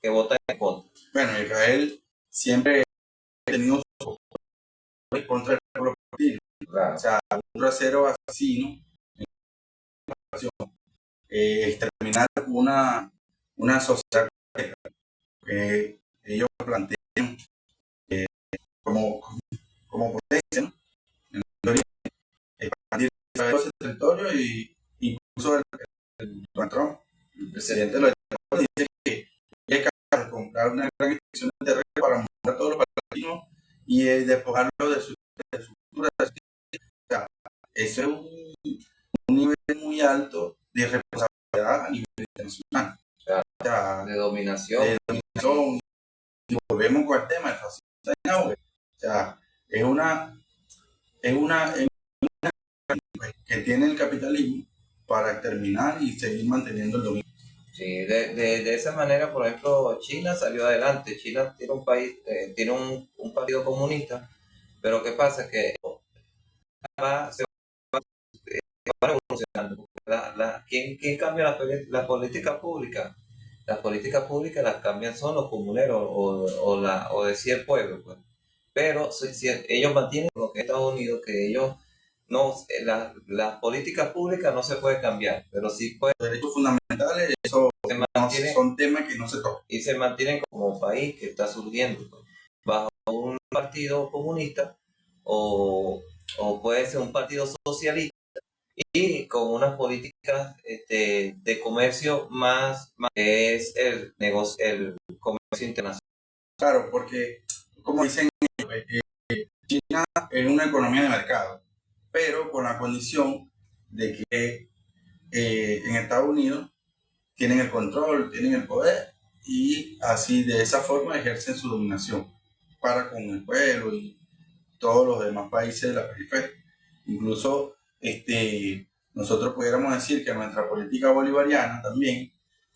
que votan en contra. Bueno, Israel siempre ha tenido su contra el pueblo palestino. Claro. O sea, un rasero asesino exterminar una sociedad que ellos plantean como potencia, ¿no? En el origen, expandir ese territorio y incluso el Trump, el presidente de los Estados Unidos, dice que es capaz de comprar una gran extensión de terreno para mostrar a todos los palestinos y despojarlo de su cultura. O sea, eso es un nivel muy alto de responsabilidad a nivel internacional. O sea, de dominación. Y volvemos con el tema del fascismo en auge. O sea, es una que tiene el capitalismo para terminar y seguir manteniendo el dominio. Sí, de esa manera, por ejemplo, China salió adelante. China tiene un país, tiene un partido comunista, pero ¿qué pasa? Que se va revolucionando. ¿Quién cambia la política pública? Las políticas públicas las cambian son los comuneros o decía el pueblo, pues. Pero si ellos mantienen lo que es Estados Unidos, que ellos no, las políticas públicas no se pueden cambiar, pero sí pueden. Los derechos fundamentales, eso son temas que no se tocan. Y se mantienen como país que está surgiendo, pues, bajo un partido comunista o puede ser un partido socialista y con unas políticas de comercio más es el negocio, el comercio internacional. Claro, porque como dicen, China es una economía de mercado, pero con la condición de que en Estados Unidos tienen el control, tienen el poder y así de esa forma ejercen su dominación para con el pueblo y todos los demás países de la periferia. Incluso nosotros pudiéramos decir que nuestra política bolivariana también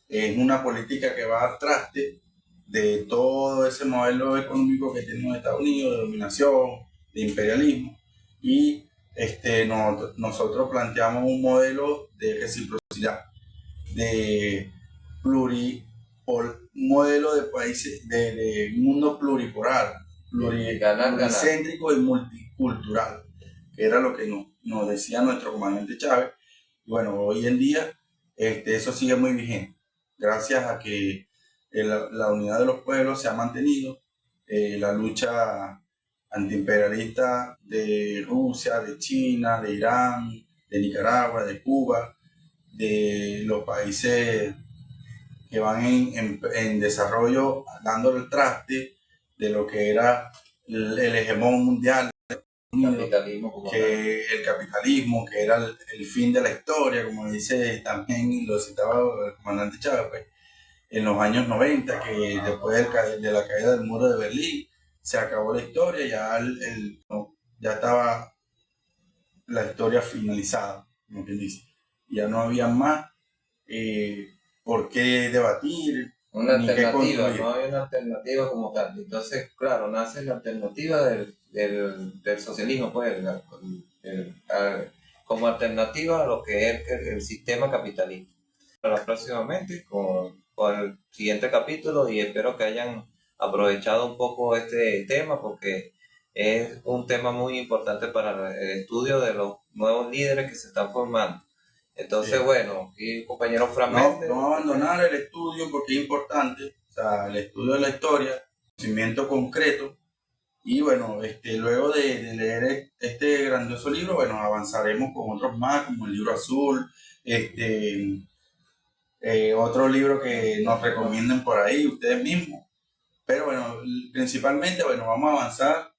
es una política que va al traste de todo ese modelo económico que tenemos en Estados Unidos, de dominación, de imperialismo, y nosotros planteamos un modelo de reciprocidad, de un modelo de países, de mundo pluripolar, pluricéntrico y multicultural, que era lo que nos decía nuestro comandante Chávez. Bueno, hoy en día eso sigue muy vigente, gracias a que la unidad de los pueblos se ha mantenido, la lucha antiimperialista de Rusia, de China, de Irán, de Nicaragua, de Cuba, de los países que van en desarrollo, dándole el traste de lo que era el hegemón mundial, Capitalismo como tal. que el capitalismo, que era el fin de la historia, como dice también, lo citaba el comandante Chávez, pues, en los años 90, que después de la caída del muro de Berlín, se acabó la historia, ya, ya estaba la historia finalizada, como quien dice. Ya no había más por qué debatir, Una ni qué alternativa, construir. no hay una alternativa como tal. Entonces, claro, nace la alternativa del socialismo, pues, como alternativa a lo que es el sistema capitalista. Para próximamente con el siguiente capítulo y espero que hayan aprovechado un poco este tema porque es un tema muy importante para el estudio de los nuevos líderes que se están formando. Entonces, Sí. bueno, y compañero No, Fragmente. no abandonar el estudio porque es importante, o sea, el estudio de la historia, conocimiento concreto. Y bueno, luego de leer este grandioso libro, bueno, avanzaremos con otros más, como el libro azul, otro libro que nos recomienden por ahí ustedes mismos. Pero bueno, principalmente, bueno, vamos a avanzar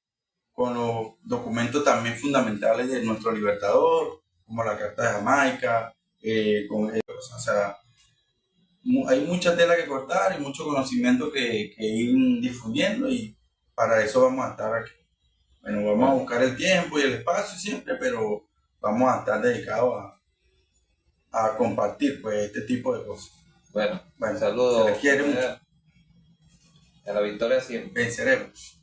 con los documentos también fundamentales de nuestro libertador, como la Carta de Jamaica, o sea, hay mucha tela que cortar y mucho conocimiento que ir difundiendo y para eso vamos a estar aquí. Bueno, vamos a buscar el tiempo y el espacio siempre, pero vamos a estar dedicados a compartir pues este tipo de cosas. Bueno, Bueno, saludos. se les quiere mucho. A la victoria siempre. Venceremos.